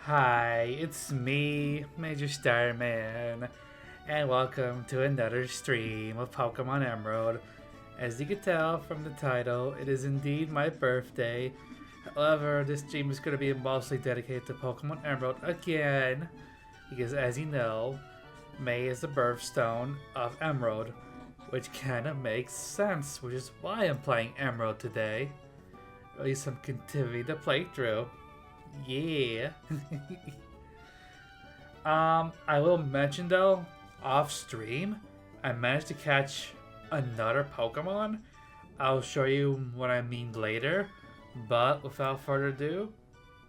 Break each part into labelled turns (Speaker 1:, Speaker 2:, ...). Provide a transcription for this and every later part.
Speaker 1: Hi, it's me, MajorStarman, and welcome to another stream of Pokemon Emerald. As you can tell from the title, it is indeed my birthday. However, this stream is going to be mostly dedicated to Pokemon Emerald again, because as you know, May is the birthstone of Emerald, which kind of makes sense, which is why I'm playing Emerald today. At least some continuity to play through. Yeah. I will mention though, off stream, I managed to catch another Pokemon. I'll show you what I mean later, but without further ado,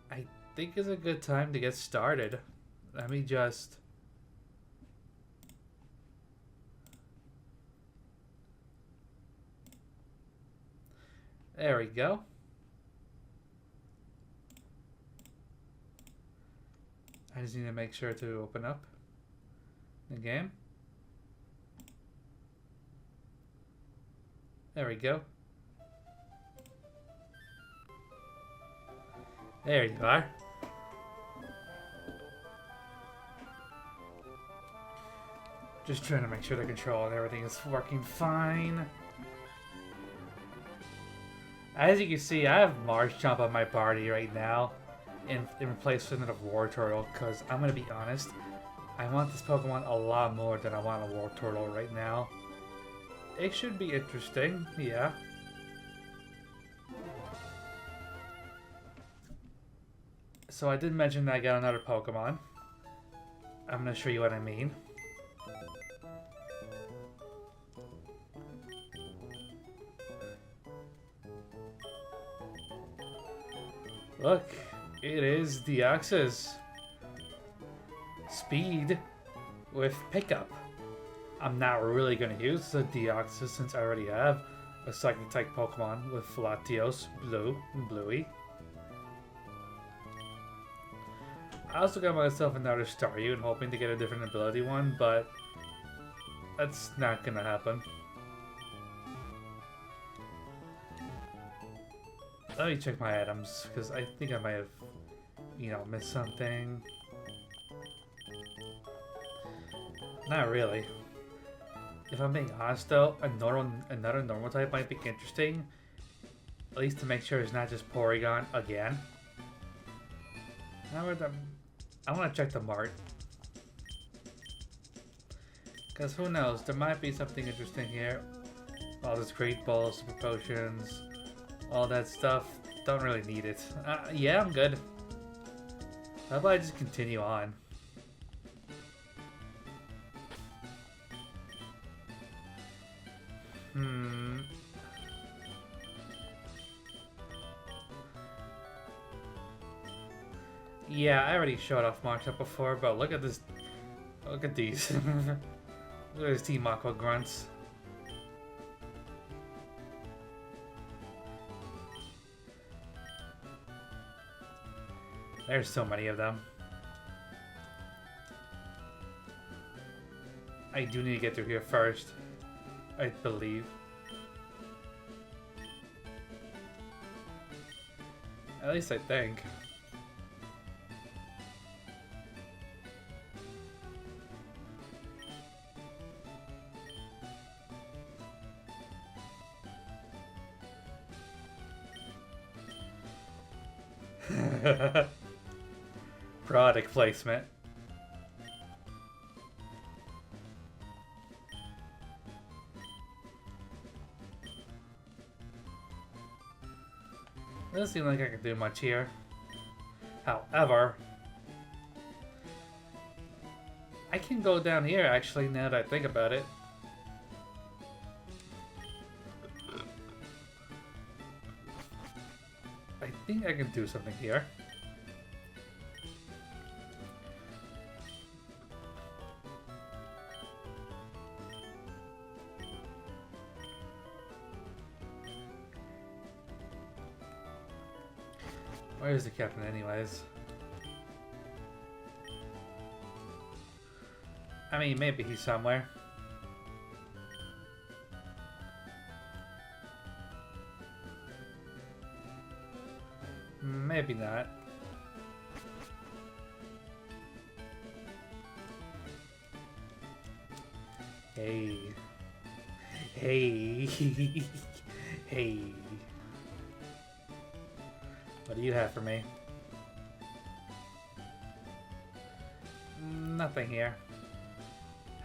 Speaker 1: I think it's a good time to get started. Let me just... There we go. I just need to make sure to open up the game. There we go. There you are. Just trying to make sure the control and everything is working fine. As you can see, I have Marshtomp on my party right now in replacement of War Turtle, because I'm going to be honest, I want this Pokemon a lot more than I want a War Turtle right now. It should be interesting, yeah. So I did mention that I got another Pokemon. I'm going to show you what I mean. Look, it is Deoxys. Speed with pickup. I'm not really going to use the Deoxys since I already have a Psychic type Pokemon with Latios, Bluey. I also got myself another Staryu hoping to get a different ability one, but that's not going to happen. Let me check my items, because I think I might have, missed something. Not really. If I'm being honest though, another normal type might be interesting. At least to make sure it's not just Porygon again. I want to check the mart. Because who knows, there might be something interesting here. All this Great Balls, Super Potions, all that stuff. Don't really need it. Yeah, I'm good. How about I just continue on? Yeah, I already showed off Marshtomp before, but look at this. Look at these. Look at these Team Aqua grunts. There's so many of them. I do need to get through here first, I believe. At least I think. Product placement. Doesn't seem like I can do much here. However, I can go down here actually now that I think about it. I think I can do something here. Where's the captain anyways? I mean, maybe he's somewhere. Maybe not. Hey. Hey. Hey. What do you have for me? Nothing here.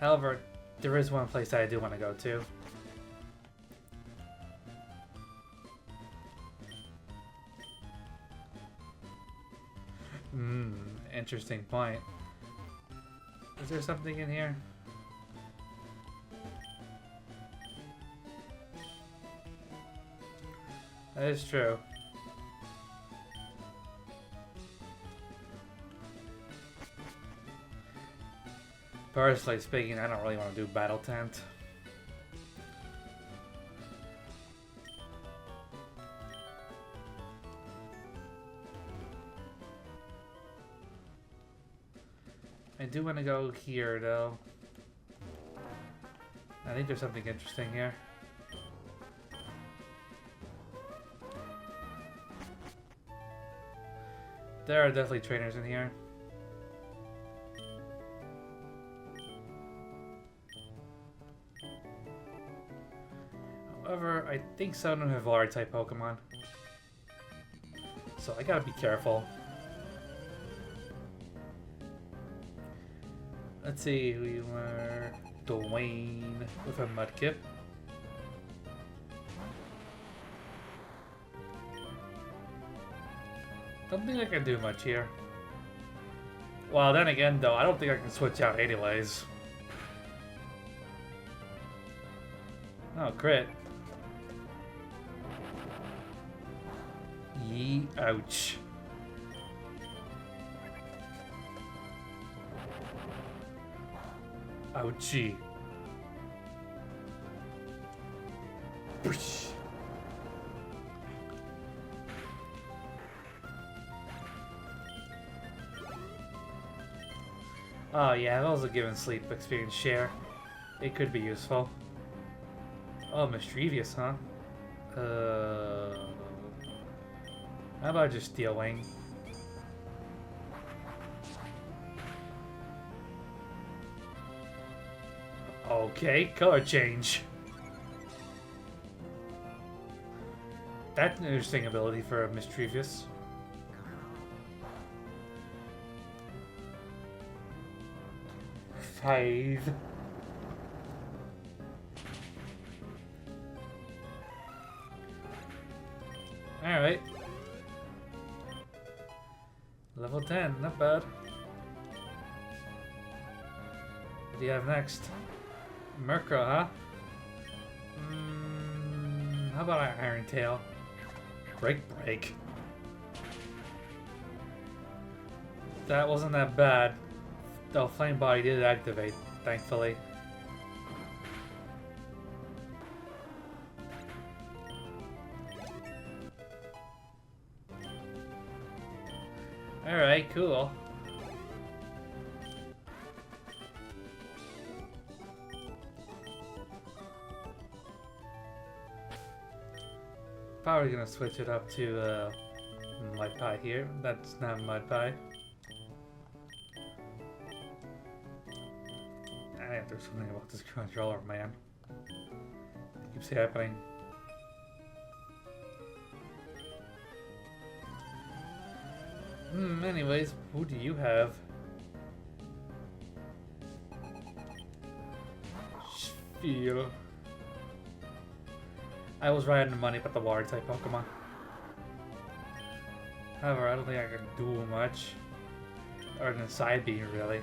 Speaker 1: However, there is one place I do want to go to. Interesting point. Is there something in here? That is true. Personally speaking, I don't really want to do Battle Tent. I do want to go here, though. I think there's something interesting here. There are definitely trainers in here. However, I think some of them have water-type Pokemon. So I gotta be careful. Let's see, we were Dwayne with a Mudkip. Don't think I can do much here. Well, then again, though, I don't think I can switch out anyways. Oh, crit. Yee, ouch. Ouchie. Boosh. Oh yeah, I've also given sleep experience share. It could be useful. Oh, mischievous, huh? How about just Steel Wing? Okay, color change. That's an interesting ability for a mischievous. Five. Alright. Level 10, not bad. What do you have next? Murkrow, huh? How about an Iron Tail? Break. That wasn't that bad. Though Flame Body did activate, thankfully. Alright, cool. Probably gonna switch it up to Mud Pie here. That's not Mud Pie. I think there's something about this controller, man. It keeps happening. Anyways, who do you have? Feel. I was right on the money about the water type Pokemon. However, I don't think I can do much. Other than Side Beam, really.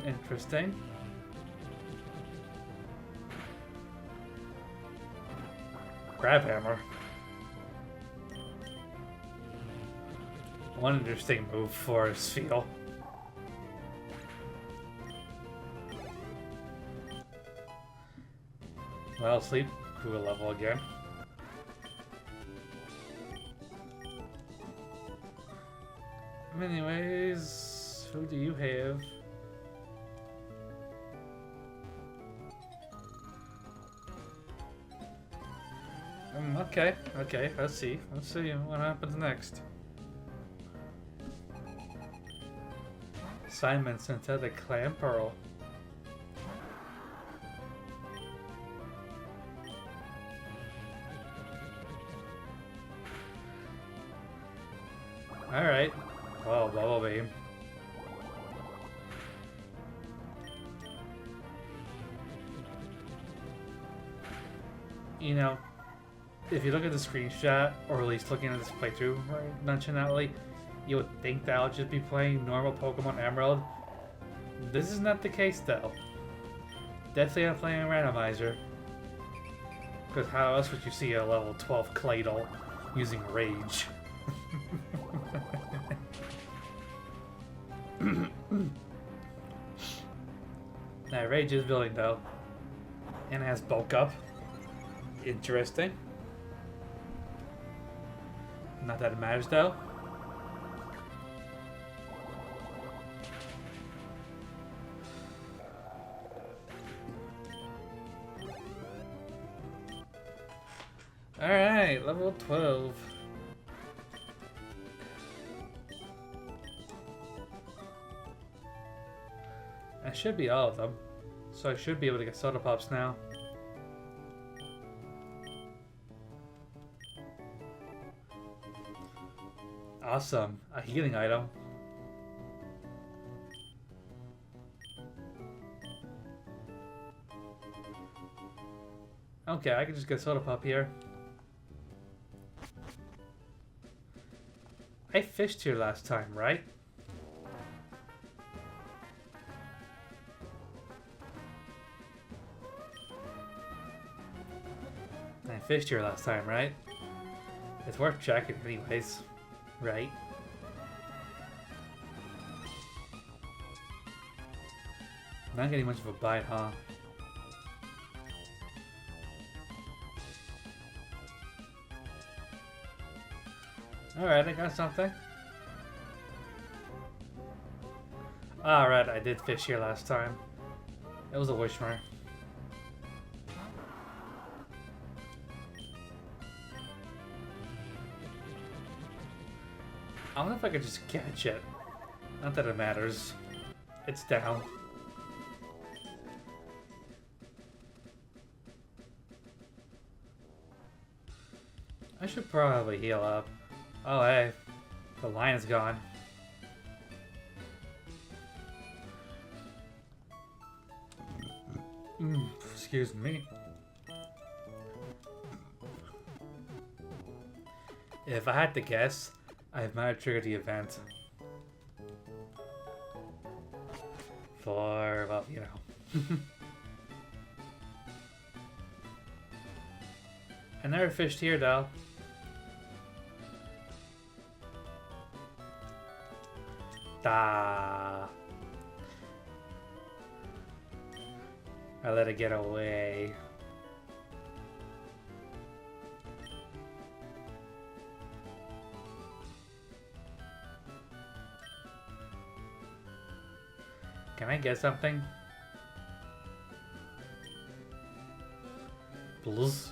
Speaker 1: Interesting. Grab Hammer. One interesting move for Spheal. Well, Sleep grew a level again. Anyways, who do you have? Okay, let's see what happens next. Simon Synthetic Clam Pearl. Alright. Oh, Bubble Beam. You know, if you look at the screenshot, or at least looking at this playthrough nonchalantly, you would think that I'll just be playing normal Pokemon Emerald. This is not the case though. Definitely I'm playing a Randomizer. Because how else would you see a level 12 Claydol using Rage? That Rage is building though. And it has bulk up. Interesting. Not that it matters though. Alright, level 12. That should be all of them. So I should be able to get Soda Pops now. Awesome. A healing item. Okay, I can just get Soda Pop here. I fished here last time, right? I fished here last time, right? It's worth checking anyways, right? Not getting much of a bite, huh? Alright, I got something. Alright, I did fish here last time. It was a Wishmer. I wonder if I could just catch it. Not that it matters. It's down. I should probably heal up. Oh hey, the line is gone. Excuse me. If I had to guess, I might have triggered the event. For, well, you know. I never fished here though. I let it get away. Can I get something? Please.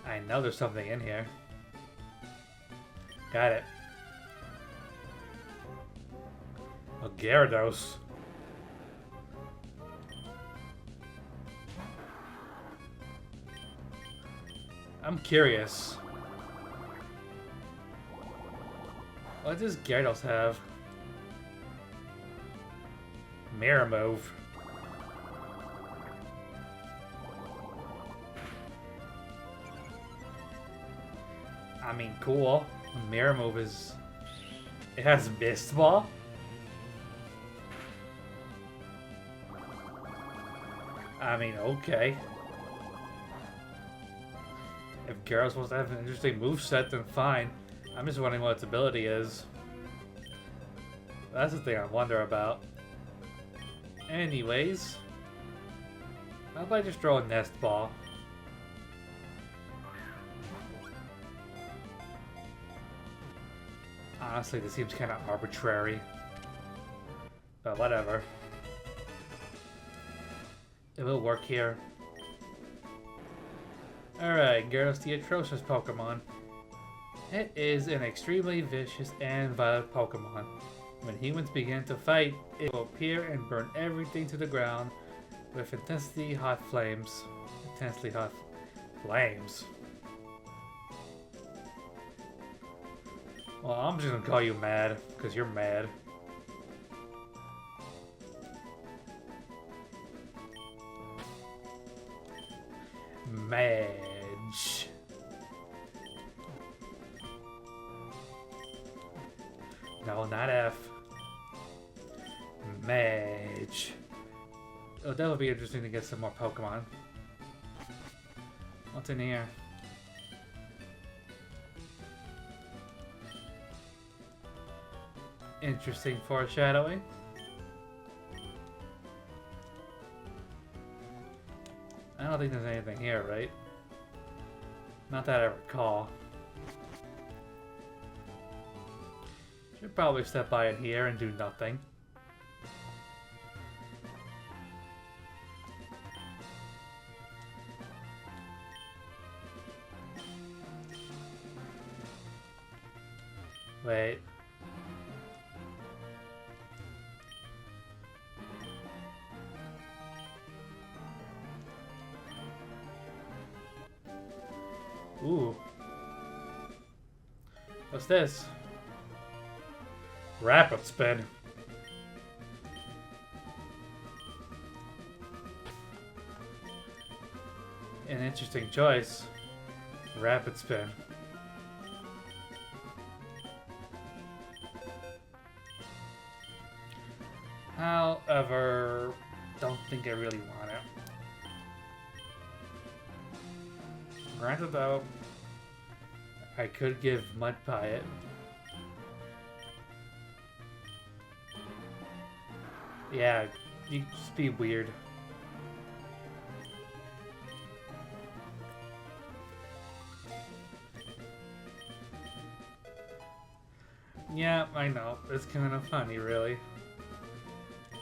Speaker 1: I know there's something in here. Got it. A Gyarados. I'm curious. What does Gyarados have? Mirror Move. I mean, cool. Mirror Move is... It has Mist Ball? I mean, okay. If Gyarados wants to have an interesting moveset, then fine. I'm just wondering what its ability is. That's the thing I wonder about. Anyways. How about I just throw a Nest Ball? Honestly, this seems kind of arbitrary. But whatever. It will work here. Alright, Gyarados the atrocious Pokemon. It is an extremely vicious and violent Pokemon. When humans begin to fight, it will appear and burn everything to the ground with intensely hot flames. Intensely hot flames. Well, I'm just gonna call you mad, because you're mad. Madge. No, not F. Madge. Oh, that would be interesting to get some more Pokemon. What's in here? Interesting foreshadowing. I don't think there's anything here, right? Not that I recall. Should probably step by in here and do nothing. Wait. Ooh. What's this? Rapid spin. An interesting choice. Rapid spin. However, don't think I really want it. Granted though, I could give Mud Pie it. Yeah, you just be weird. Yeah, I know. It's kind of funny, really.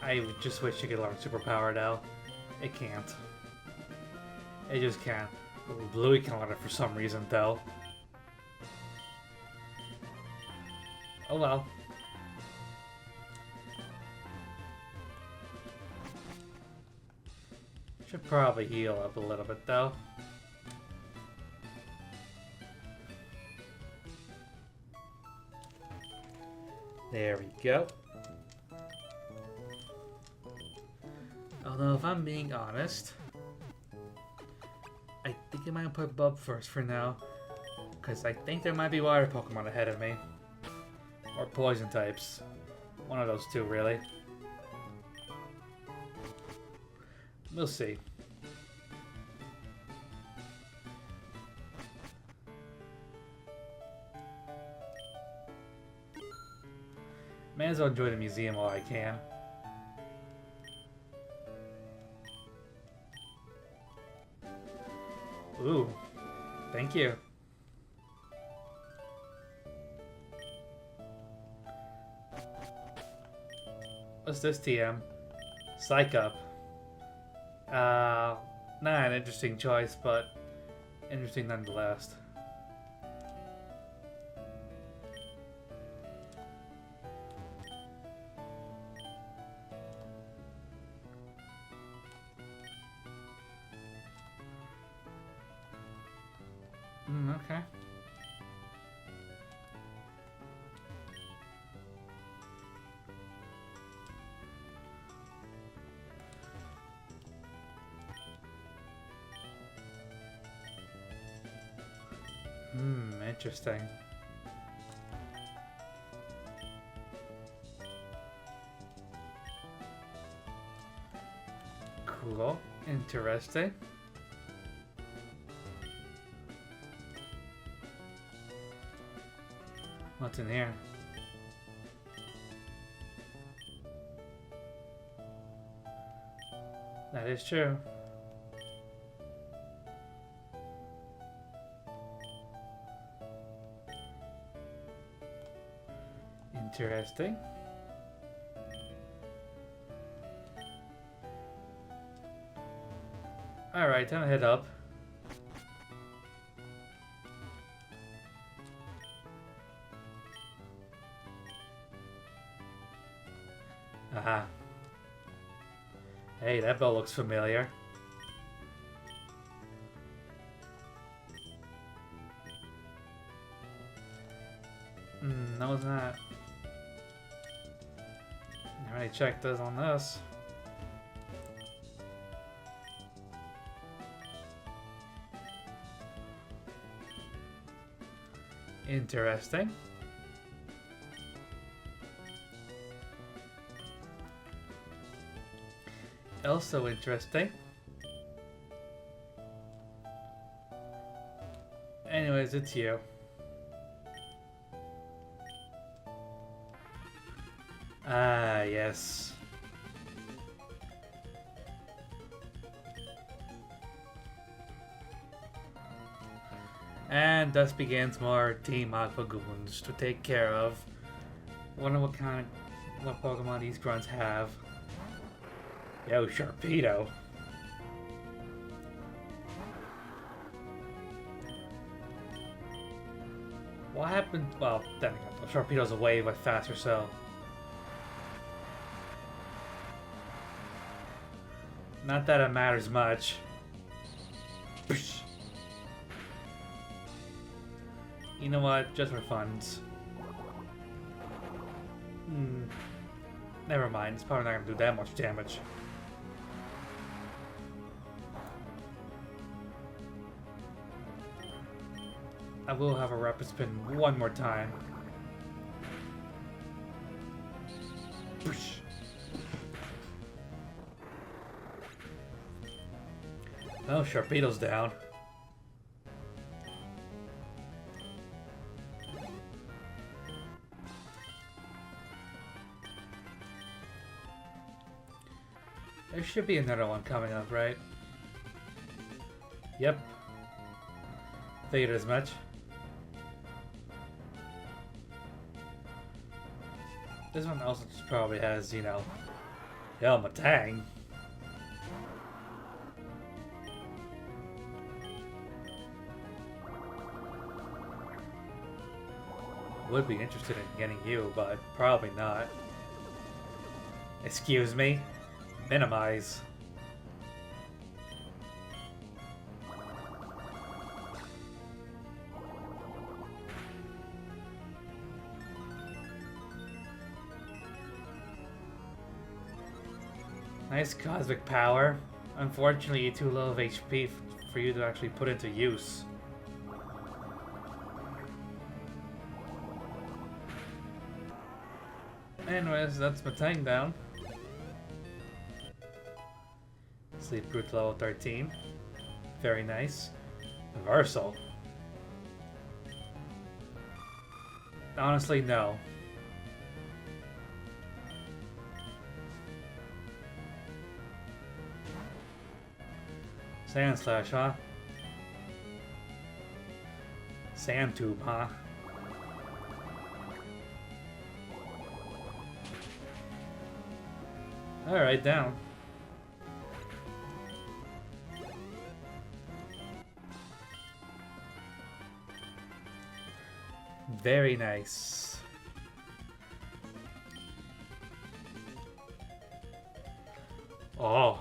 Speaker 1: I just wish you could learn Superpower now. It can't. It just can't. Bluey can learn it for some reason, though. Oh well. Should probably heal up a little bit, though. There we go. Although, if I'm being honest, I think I might put Bub first for now. Because I think there might be water Pokemon ahead of me. Or poison types. One of those two, really. We'll see. May as well enjoy the museum while I can. Ooh, thank you. What's this, TM? Psych Up. Not an interesting choice, but interesting nonetheless. Okay. Interesting. Cool. Interesting. What's in here? That is true. Interesting. Alright, time to head up. Haha. Hey, that bell looks familiar. No, it's not. I already checked this on this. Interesting. Also interesting. Anyways, it's you. Ah, yes. And thus begins more Team Aqua Goons to take care of. Wonder what Pokemon these grunts have. Yo, Sharpedo. What happened? Well, then again, Sharpedo's away by faster, so. Not that it matters much. You know what? Just for funds. Never mind. It's probably not gonna do that much damage. I will have a rapid spin one more time. Oh, Sharpedo's down. There should be another one coming up, right? Yep. Figured as much. This one also just probably has, you know, Matang. Would be interested in getting you, but probably not. Excuse me? Minimize. Nice cosmic power. Unfortunately, you're too low of HP for you to actually put into use. Anyways, that's my tank down. Sleep Brute level 13. Very nice. Reversal. Honestly, no. Sand Slash, huh? Sand Tube, huh? Alright, down. Very nice. Oh.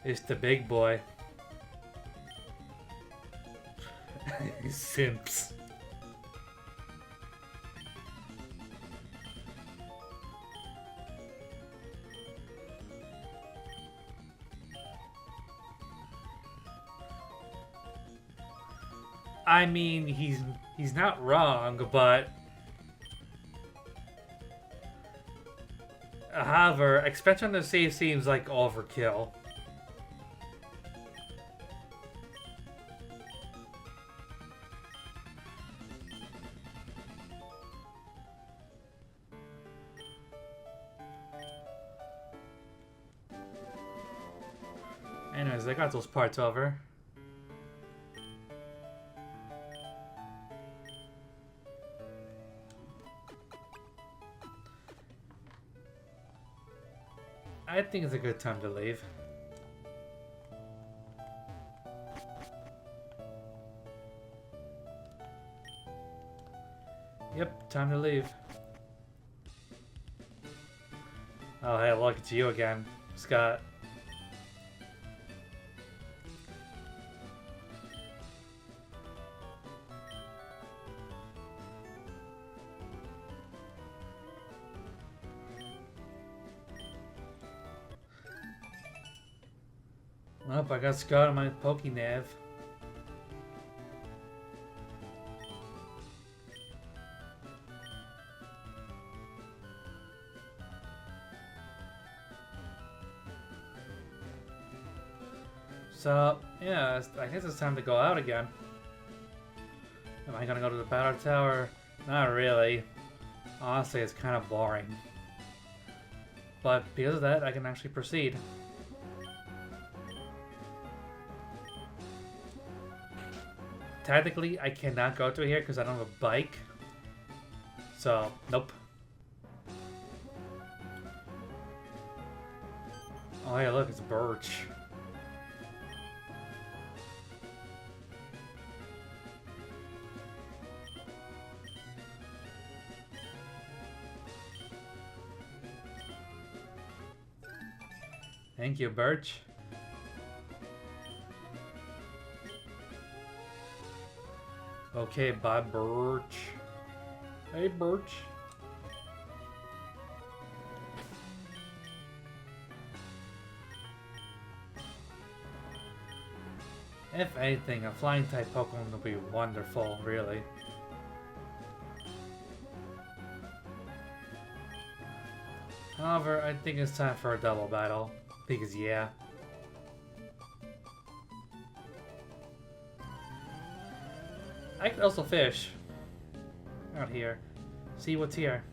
Speaker 1: It's the big boy. Simps. I mean, he's not wrong, but however, expansion on the save seems like overkill. Anyways, I got those parts over. I think it's a good time to leave. Yep, time to leave. Oh, hey, look, it's you again, Scott. Nope, I got Scott on my Pokénav. So, yeah, I guess it's time to go out again. Am I gonna go to the Battle Tower? Not really. Honestly, it's kind of boring. But because of that, I can actually proceed. Technically, I cannot go through here because I don't have a bike. So, nope. Oh yeah, look, it's Birch. Thank you, Birch. Okay, bye, Birch. Hey, Birch. If anything, a flying type Pokemon would be wonderful, really. However, I think it's time for a double battle. Because, yeah. I can also fish. Out here. See what's here.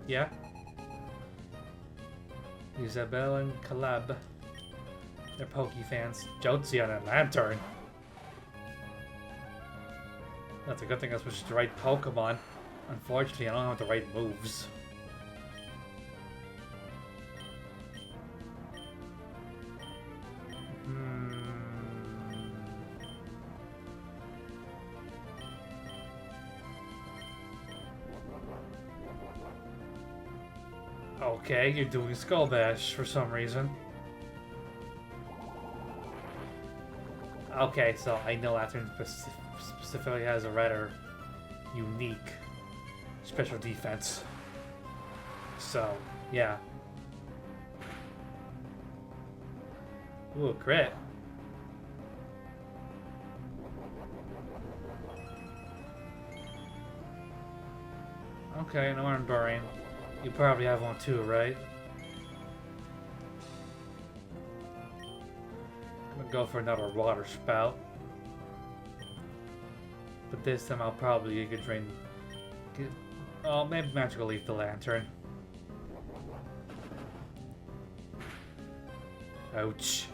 Speaker 1: Yeah? Isabelle and Caleb. They're Poke fans. Jolteon and Lantern. That's a good thing I switched to the right Pokemon. Unfortunately, I don't have the right moves. Okay, you're doing Skull Bash for some reason. Okay, so I know Lantern specifically has a rather unique special defense. So, yeah. Ooh, crit. Okay, no Endurian. You probably have one too, right? I'm gonna go for another water spout. But this time I'll probably get drain. Oh, maybe Magical Leaf the Lantern. Ouch.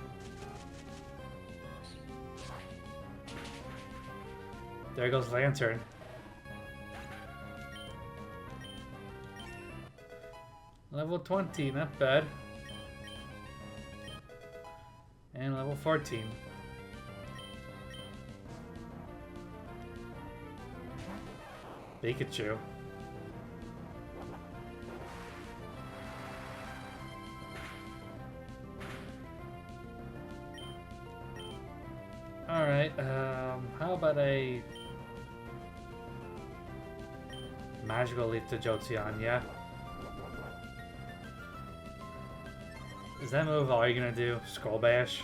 Speaker 1: There goes Lantern. Level 20, not bad. And level 14. Pikachu. Alright, how about a Magical Leaf to Jolteon, yeah? Is that move all you're gonna do? Skull Bash?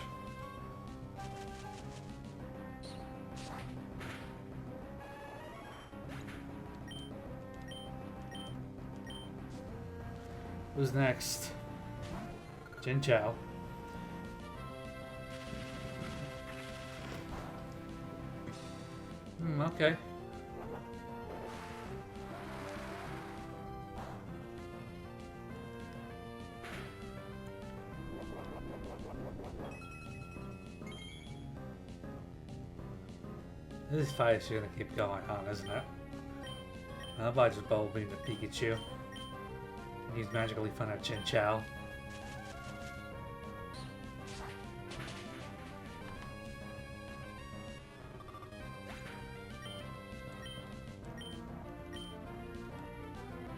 Speaker 1: Who's next? Jin Chao. Okay. This fight is gonna keep going on, isn't it? How about just bulbing the Pikachu? He's magically fun at Chin Chow.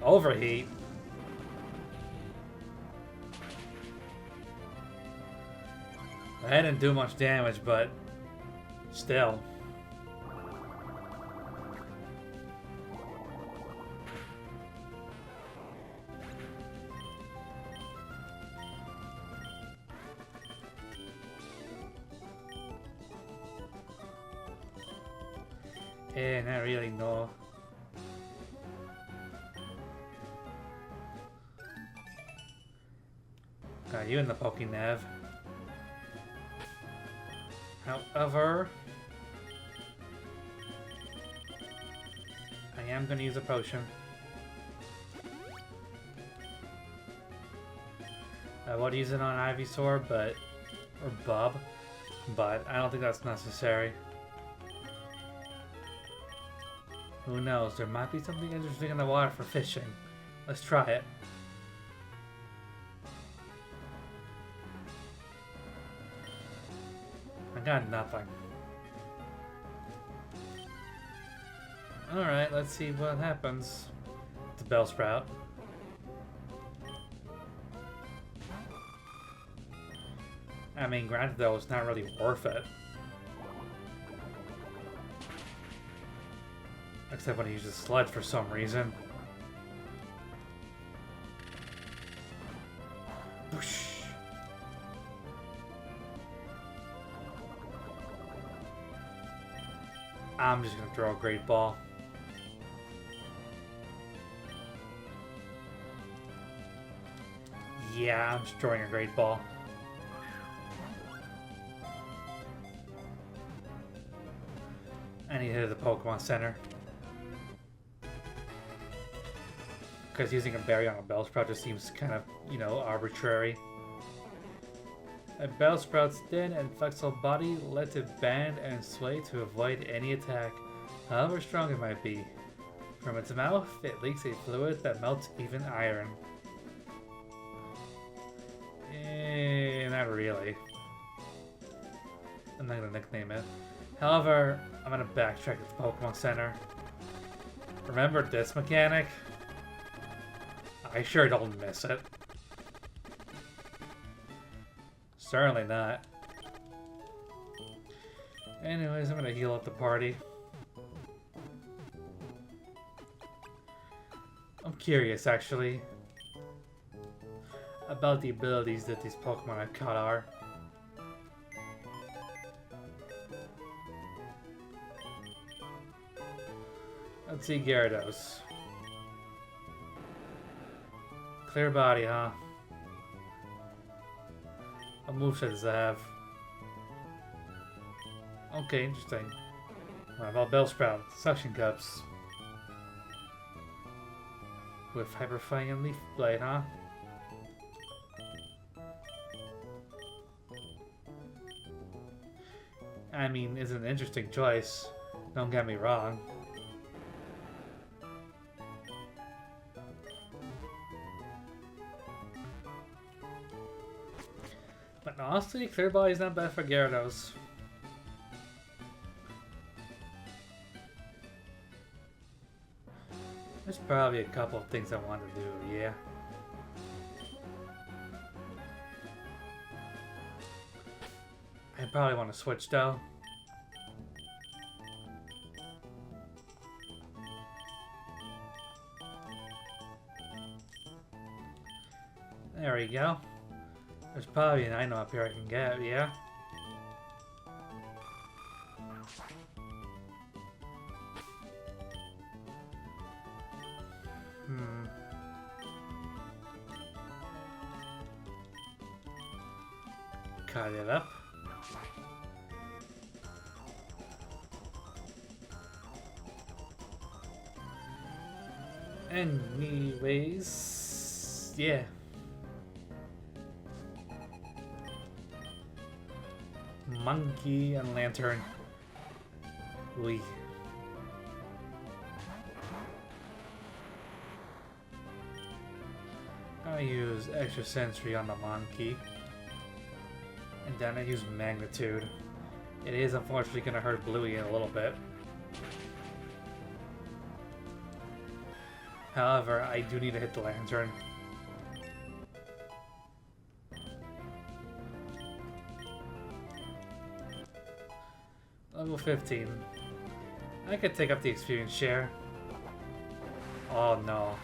Speaker 1: Overheat. I didn't do much damage, but still. Yeah, not really, no. Got you in the Pokénav. However, I am going to use a potion. I would use it on Ivysaur, or Bob, but I don't think that's necessary. Who knows? There might be something interesting in the water for fishing. Let's try it. I got nothing. Alright, let's see what happens. It's a Bellsprout. I mean, granted though, it's not really worth it. Except when he uses Sludge for some reason. Whoosh. I'm just gonna throw a Great Ball. Yeah, I'm just throwing a Great Ball. I need to hit the Pokemon Center. Because using a berry on a Bellsprout just seems kind of, you know, arbitrary. A Bellsprout's thin and flexible body lets it bend and sway to avoid any attack, however strong it might be. From its mouth, it leaks a fluid that melts even iron. Not really. I'm not gonna nickname it. However, I'm gonna backtrack to the Pokemon Center. Remember this mechanic? I sure don't miss it. Certainly not. Anyways, I'm gonna heal up the party. I'm curious, actually, about the abilities that these Pokemon I've caught are. Let's see Gyarados. Clear body, huh? What moveset does it have? Okay, interesting. What about Bellsprout? Suction Cups. With Hyper Fang and Leaf Blade, huh? I mean, it's an interesting choice. Don't get me wrong. But honestly, Clear Body is not bad for Gyarados. There's probably a couple of things I want to do, yeah. I probably want to switch though. There we go. There's probably an item up here I can get, yeah? Cut it up. Anyways, yeah. Monkey and Lantern. We. I use Extra Sensory on the Monkey. And then I use Magnitude. It is unfortunately going to hurt Bluey a little bit. However, I do need to hit the Lantern. level 15. I could take up the experience share. Oh no.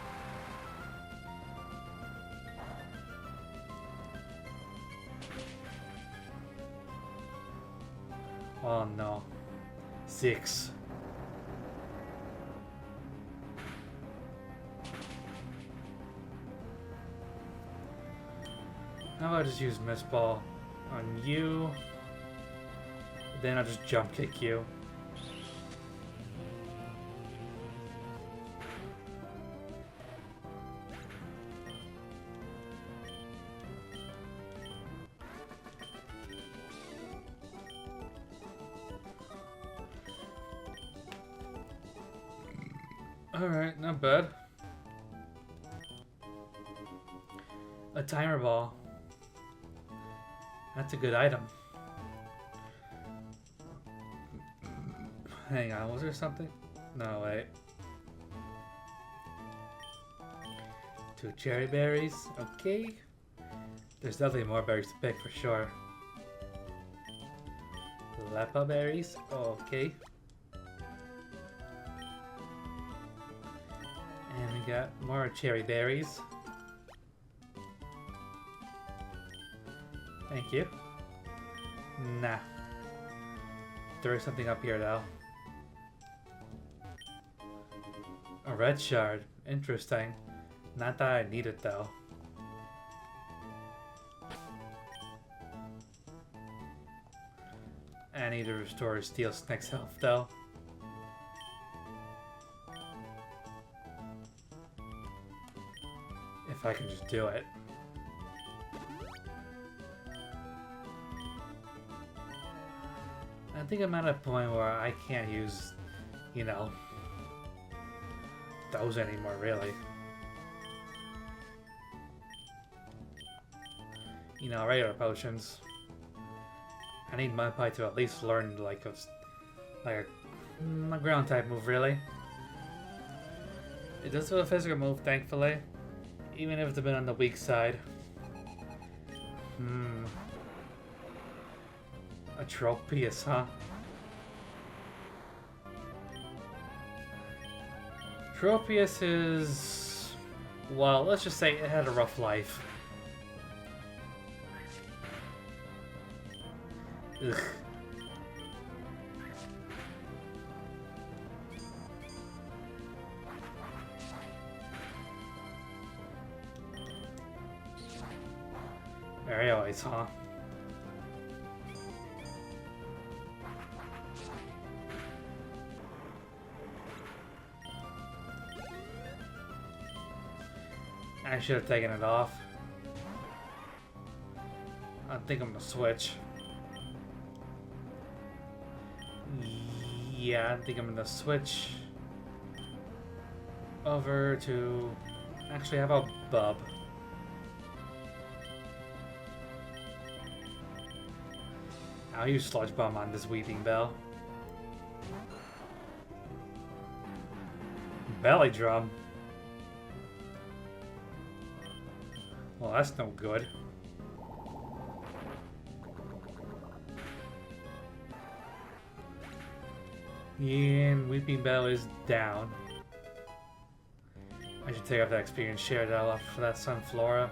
Speaker 1: Oh no. 6. How about I just use Miss Ball on you? Then I'll just jump kick you. Alright, not bad. A timer ball. That's a good item. Hang on, was there something? No, wait. 2 cherry berries, okay. There's definitely more berries to pick for sure. Lepa berries, okay. And we got more cherry berries. Thank you. Nah. There is something up here though. A red shard. Interesting. Not that I need it though. I need to restore Steel Snake's health though. If I can just do it. I think I'm at a point where I can't use, you know, those anymore, really. You know, regular potions. I need Mudpie to at least learn like a ground type move, really. It does have a physical move, thankfully, even if it's a bit on the weak side. A Tropius, huh? Tropius is... well, let's just say it had a rough life. Ugh. Anyways, huh? I should have taken it off. I think I'm gonna switch. Yeah, I think I'm gonna switch over to... actually, how about Bub? I'll use Sludge Bomb on this Weeping Bell. Belly Drum. Well, that's no good. And Weeping Bell is down. I should take off that experience share that I left for that Sunflora.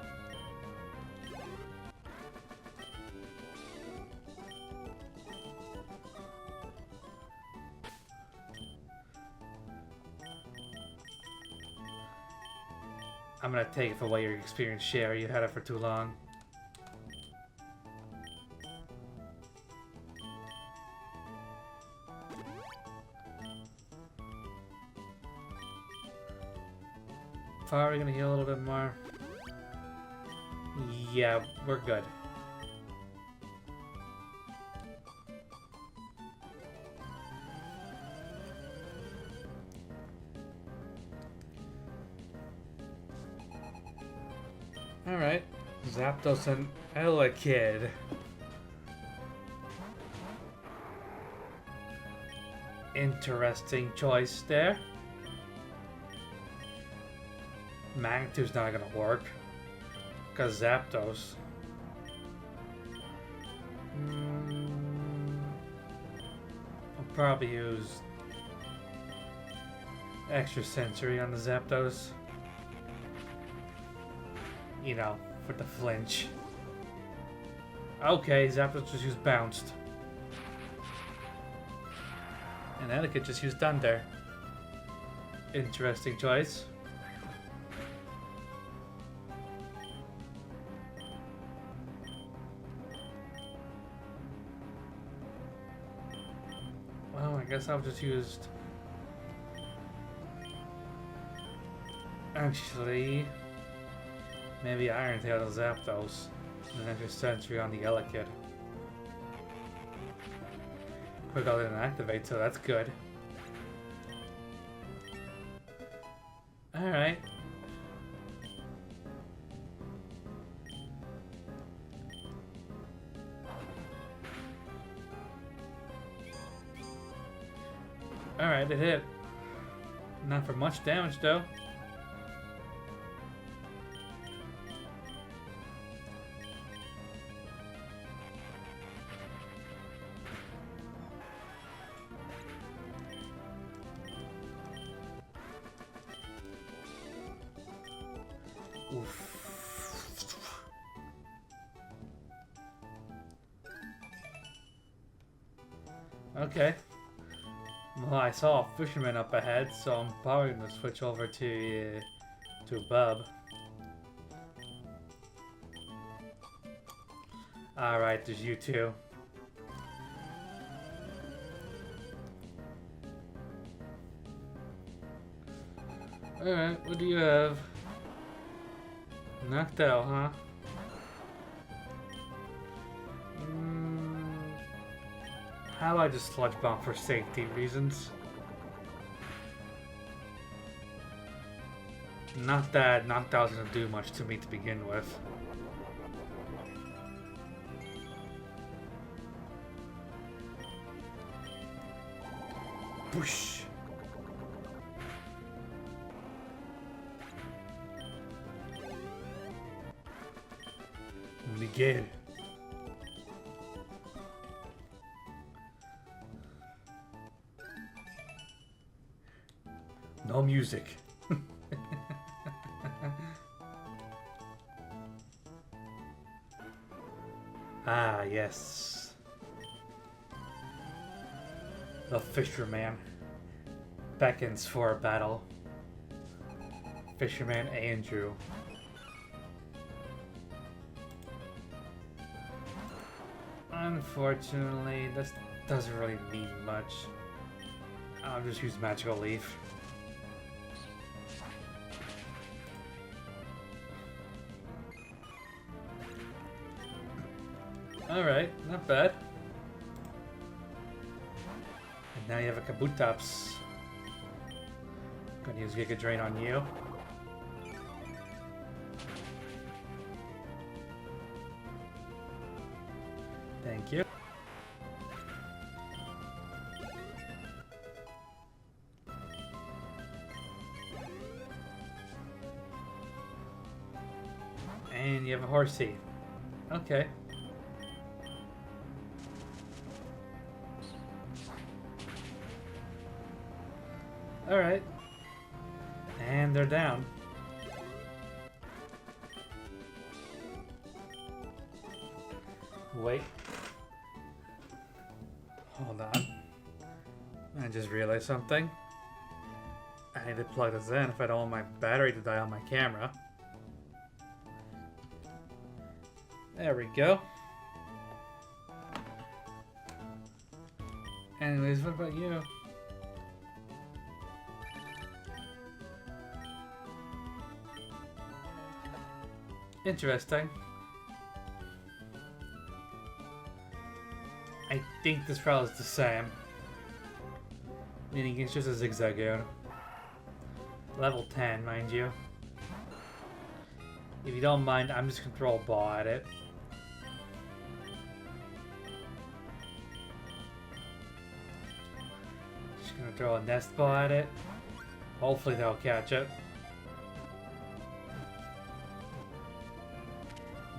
Speaker 1: I'm gonna take it away your experience share. You had it for too long. Are we gonna heal a little bit more? Yeah, we're good. Alright. Zapdos and Elekid. Interesting choice there. Magnitude's not gonna work. Because Zapdos. Probably use extra sensory on the Zapdos. You know, for the flinch. Okay, Zapdos just used bounced. And Etiquette just used Thunder. Interesting choice. Well, I guess I've just used... Actually... Maybe Iron Tail to Zapdos. And an extra sensory on the Elekid. Quick, I didn't activate, so that's good. Alright. Alright, it hit. Not for much damage, though. Okay. Well, I saw a fisherman up ahead, so I'm probably gonna switch over to Bub. Alright, there's you two. Alright, what do you have? Knocked out, huh? How about I just Sludge Bomb for safety reasons? Not that knocked out's gonna do much to me to begin with. Whoosh! Miguel. No music. Ah, yes. The Fisherman beckons for a battle. Fisherman Andrew. Unfortunately, this doesn't really mean much. I'll just use Magical Leaf. Alright, not bad. And now you have a Kabutops. Gonna use Giga Drain on you. Thank you. And you have a Horsey. Okay. Alright. And they're down. Wait. Hold on. I just realized something. I need to plug this in if I don't want my battery to die on my camera. There we go. Anyways, what about you? Interesting. I think this route is the same. Meaning it's just a Zigzagoon. Level 10, mind you. If you don't mind, I'm just gonna throw a ball at it. Just gonna throw a nest ball at it. Hopefully they'll catch it.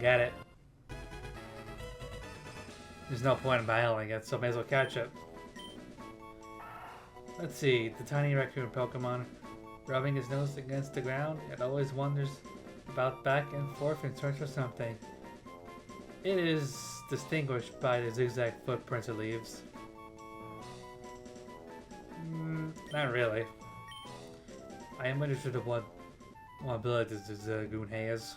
Speaker 1: Get it. There's no point in battling it, so may as well catch it. Let's see, the tiny raccoon Pokemon, rubbing his nose against the ground, it always wanders about back and forth in search of something. It is distinguished by the zigzag footprints it leaves. Not really. I am interested in what abilities this Goon has.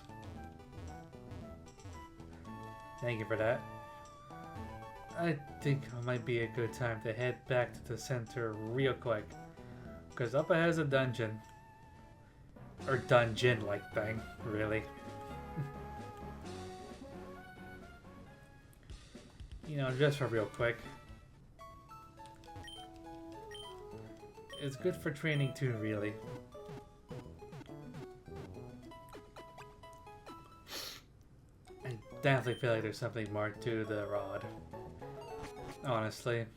Speaker 1: Thank you for that. I think it might be a good time to head back to the center real quick. Because up ahead is a dungeon. Or dungeon-like thing, really. You know, just for real quick. It's good for training too, really. I definitely feel like there's something more to the rod. Honestly.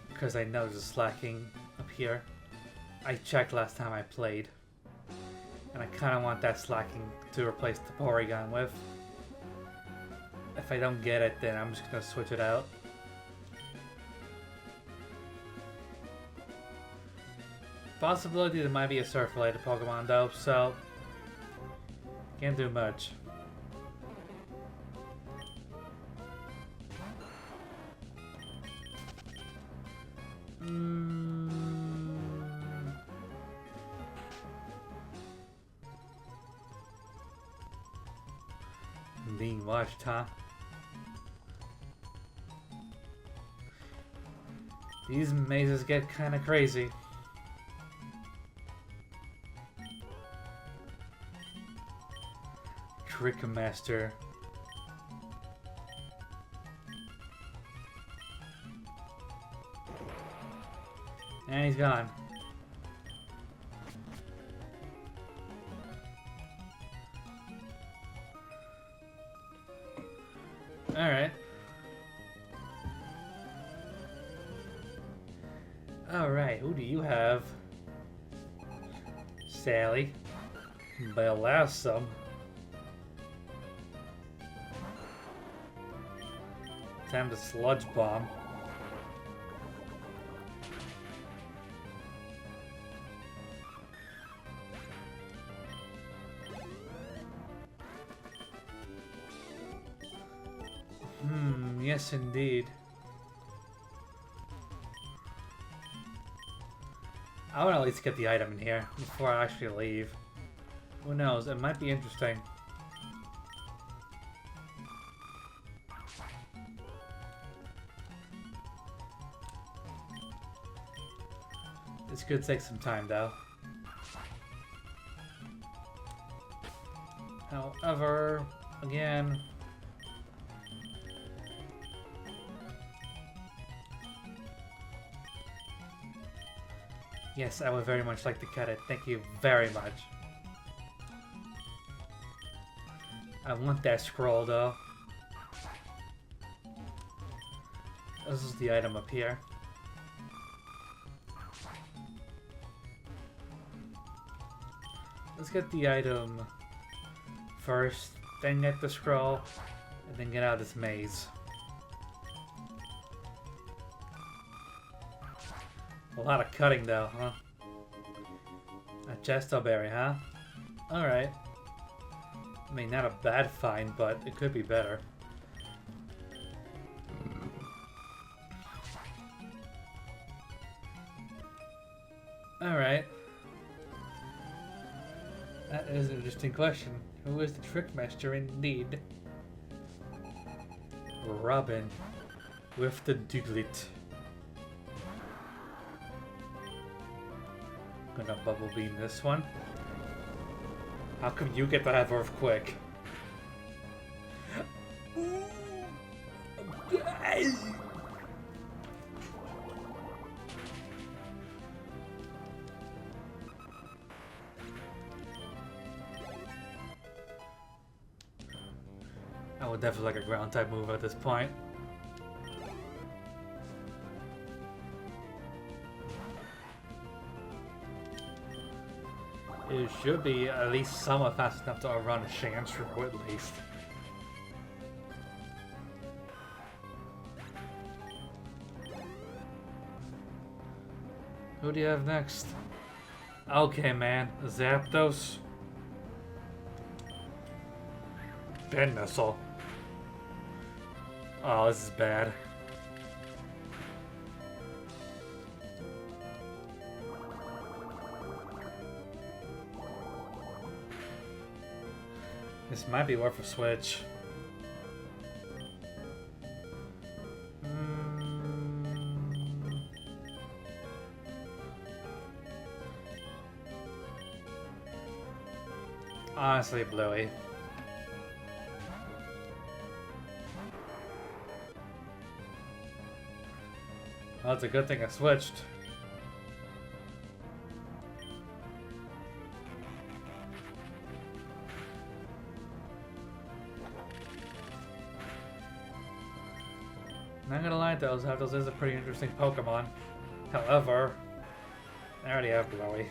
Speaker 1: Because I know there's slacking up here. I checked last time I played. And I kind of want that slacking to replace the Porygon with. If I don't get it, then I'm just going to switch it out. Possibility there might be a surf-related Pokemon though, so can't do much. Being watched, huh? These mazes get kinda crazy. Trick Master. And he's gone. Alright. Alright, who do you have? Sally. Blossom. Time to Sludge Bomb. Yes indeed. I want to at least get the item in here before I actually leave. Who knows, it might be interesting. This could take some time though. However, again... Yes, I would very much like to cut it. Thank you very much. I want that scroll though. This is the item up here. Let's get the item first, then get the scroll, and then get out of this maze. A lot of cutting though, huh? A Chesto Berry, huh? Alright. I mean, not a bad find, but it could be better. Alright. That is an interesting question. Who is the Trick Master indeed? Robin. With the Diglett. Gonna Bubble Beam this one. How come you get to have Earthquake? I would definitely like a ground type move at this point. It should be at least somewhat fast enough to outrun a Sandshrew at least. Who do you have next? Okay, man. Zapdos. Ben Missile. Oh, this is bad. This might be worth a switch. Honestly, Bluey. Well, it's a good thing I switched. Not gonna lie, though, Zapdos is a pretty interesting Pokemon. However, I already have Bluey.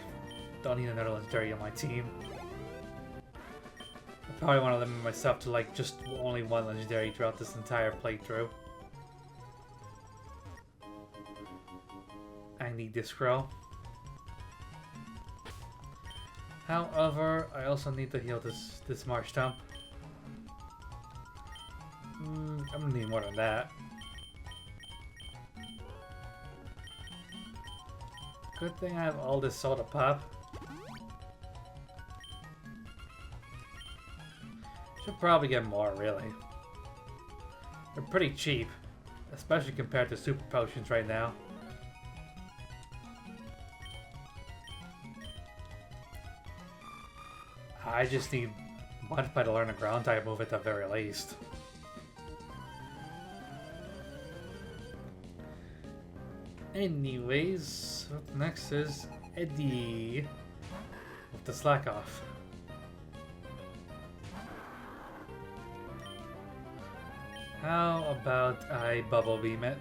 Speaker 1: Don't need another legendary on my team. I probably want to limit myself to like just only one legendary throughout this entire playthrough. I need this Crow. However, I also need to heal this Marshtomp. I'm gonna need more than that. Good thing I have all this soda pop. Should probably get more, really. They're pretty cheap, especially compared to super potions right now. I just need Mudpie to learn a ground type move at the very least. Anyways, what next is Eddie with the slack off. How about I bubble beam it?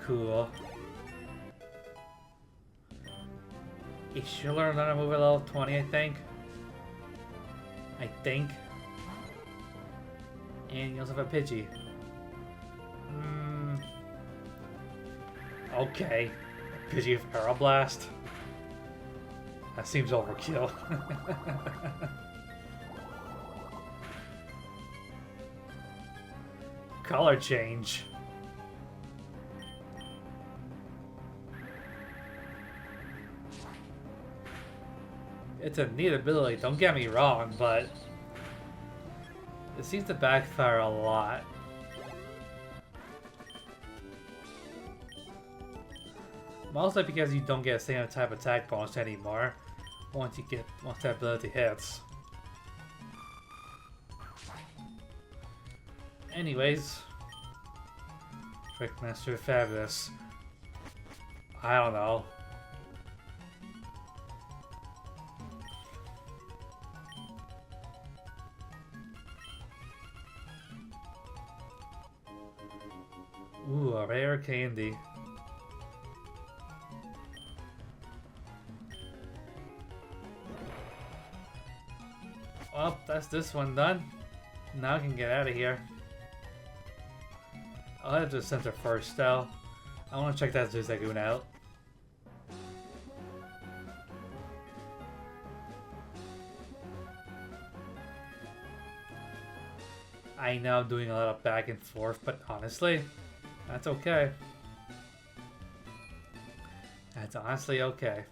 Speaker 1: Cool. He should learn how to move at level 20, I think. And you also have a Pidgey. Okay. Pidgey with Aeroblast. That seems overkill. Color change. It's a neat ability, don't get me wrong, but it seems to backfire a lot. Mostly because you don't get the same type of attack bonus anymore once that ability hits. Anyways, Trickmaster Fabulous. I don't know. Ooh, a rare candy. Well, that's this one done. Now I can get out of here. I'll head to the center first, though. I want to check that Zigzagoon out. I know I'm doing a lot of back and forth, but honestly, that's okay. That's honestly okay.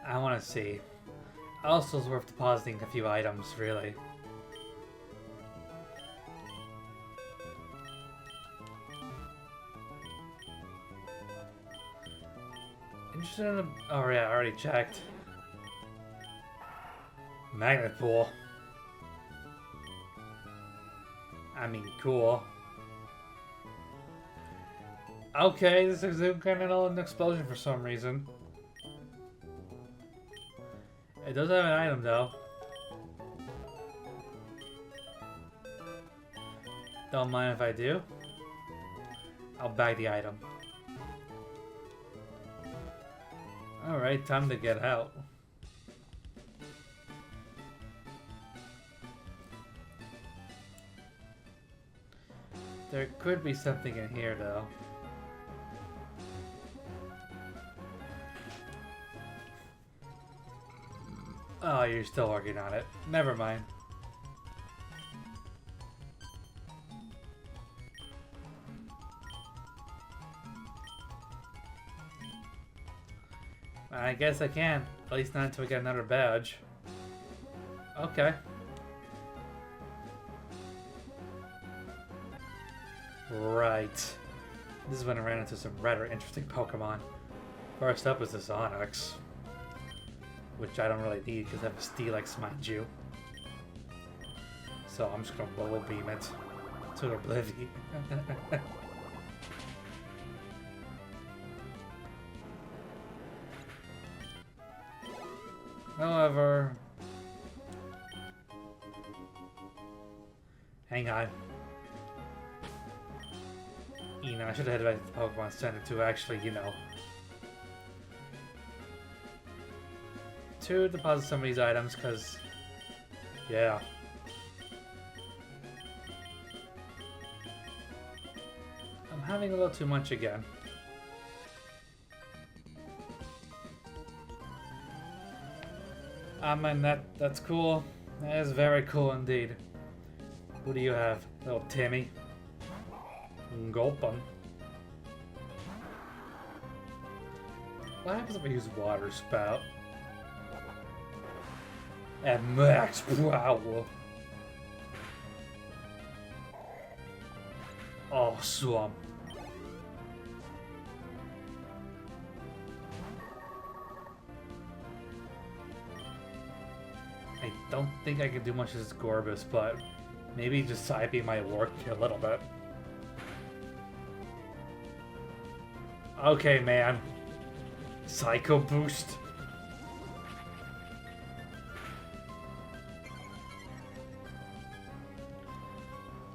Speaker 1: I want to see. Also, it's worth depositing a few items, really. Interested in a... Oh yeah, I already checked. Magnet pool. I mean, cool. Okay, this is kind of an explosion for some reason. It does have an item, though. Don't mind if I do. I'll bag the item. Alright, time to get out. There could be something in here, though. Oh, you're still working on it. Never mind. I guess I can. At least not until we get another badge. Okay. Right. This is when I ran into some rather interesting Pokemon. First up is this Onyx, which I don't really need because I have a Steelix, mind you. So I'm just gonna Bullet Beam it to oblivion. However, hang on. You know, I should have headed back to the Pokemon Center to actually, you know, to deposit some of these items, because, yeah. I'm having a little too much again. I mean, that's cool. That is very cool indeed. Who do you have? Little Timmy? Gulp him. What happens if I use Water Spout? At max power. Awesome. I don't think I can do much as Gorbis, but maybe just Side Beam might work a little bit. Okay, man. Psycho Boost.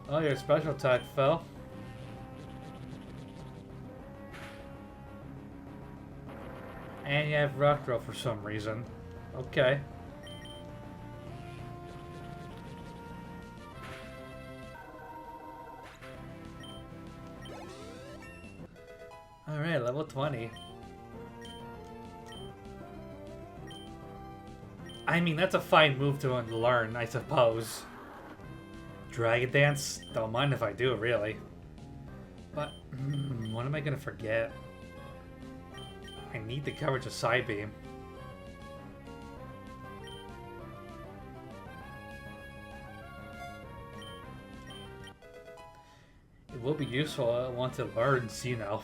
Speaker 1: Oh, your special attack fell. And you have Rock Throw for some reason. Okay. Alright, level 20. I mean, that's a fine move to learn, I suppose. Dragon Dance? Don't mind if I do, really. But, what am I gonna forget? I need the coverage of Side Beam. It will be useful once it learns, you know.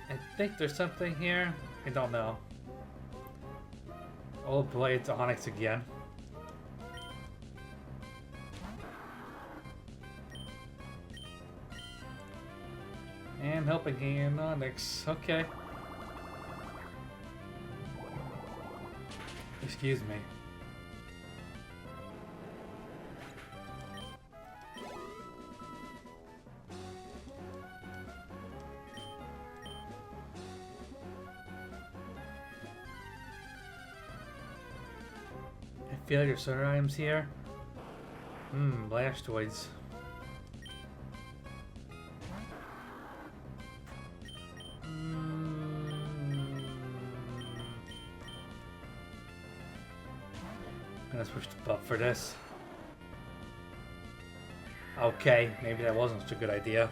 Speaker 1: I think there's something here. I don't know. Oh boy, it's Onyx again. And helping hand Onyx. Okay. Excuse me. I feel like there's other items here. Blastoids. I'm gonna switch to buff for this. Okay, maybe that wasn't such a good idea.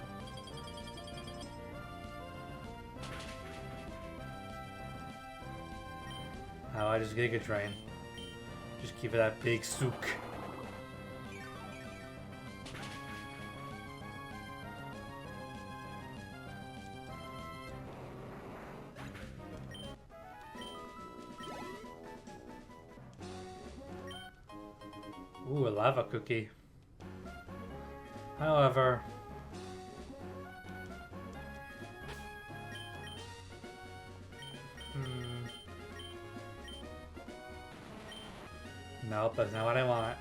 Speaker 1: Oh, I just Giga Drain. Just give it that big sook. Ooh, a lava cookie. However, Nope, that's not what I want.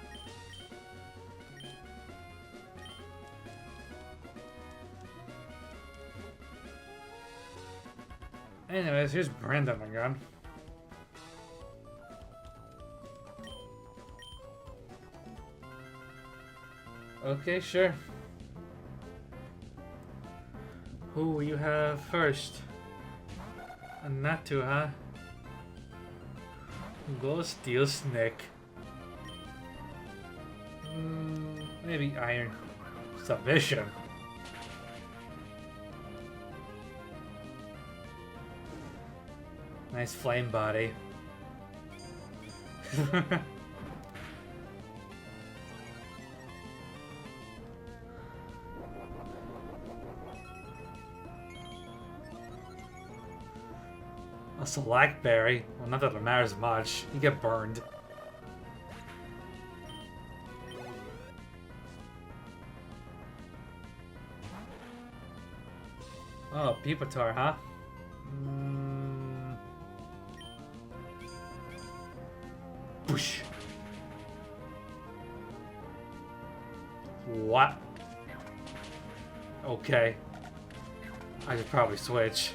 Speaker 1: Anyways, here's Brandon again. Okay, sure. Who will you have first? Not to, huh? Go Steel Snake. Maybe Iron Submission. Nice flame body. A Slackberry. Well, not that it matters much. You get burned. Oh, Pupitar, huh? Whoosh. What? Okay. I should probably switch.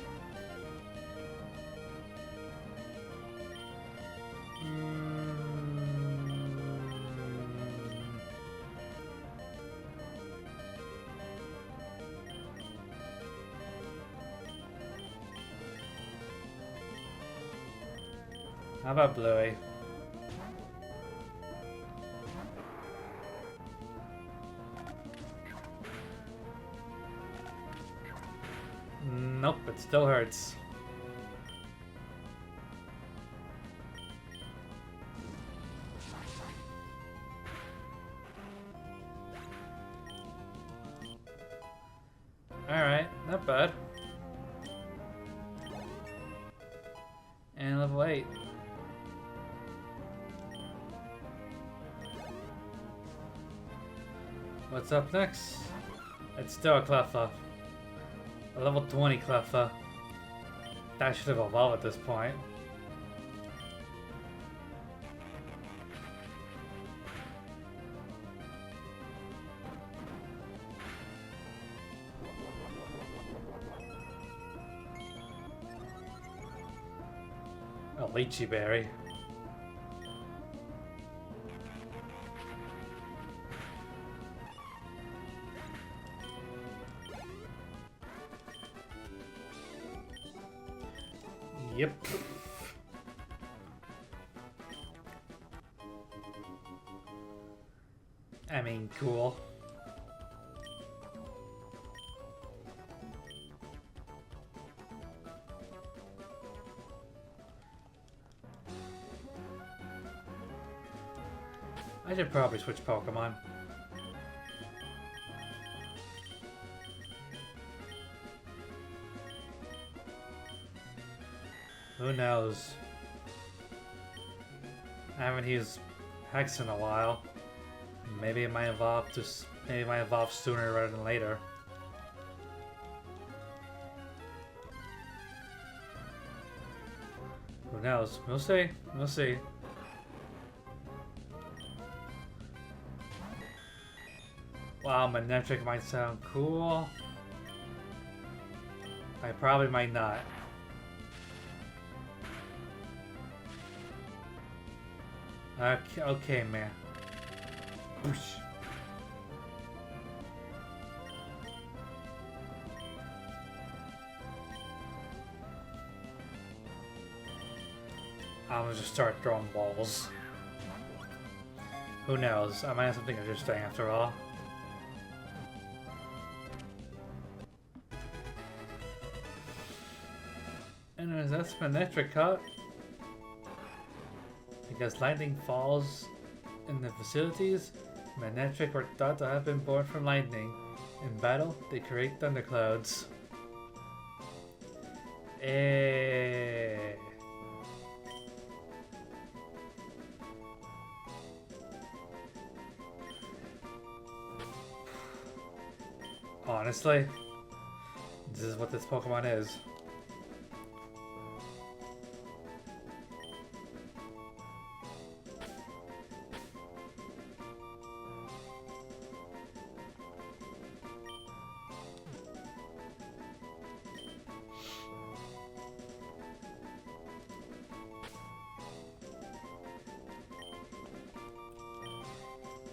Speaker 1: How about Bluey? Nope, it still hurts. Alright, not bad. And level 8. What's up next? It's still a Cleffa. A level 20 Cleffa. That should have evolved at this point. A Lychee Berry. Yep. I mean, cool. I should probably switch Pokemon. Who knows? I haven't used Hex in a while. Maybe it might evolve sooner rather than later. Who knows? We'll see. We'll see. Wow, Manectric might sound cool. I probably might not. Okay, man. Whoosh. I'm gonna just start throwing balls. Who knows? I might have something interesting after all. Anyways, that's Manectric cut. Because lightning falls in the facilities, Manectric were thought to have been born from lightning. In battle, they create thunderclouds. Honestly, this is what this Pokemon is.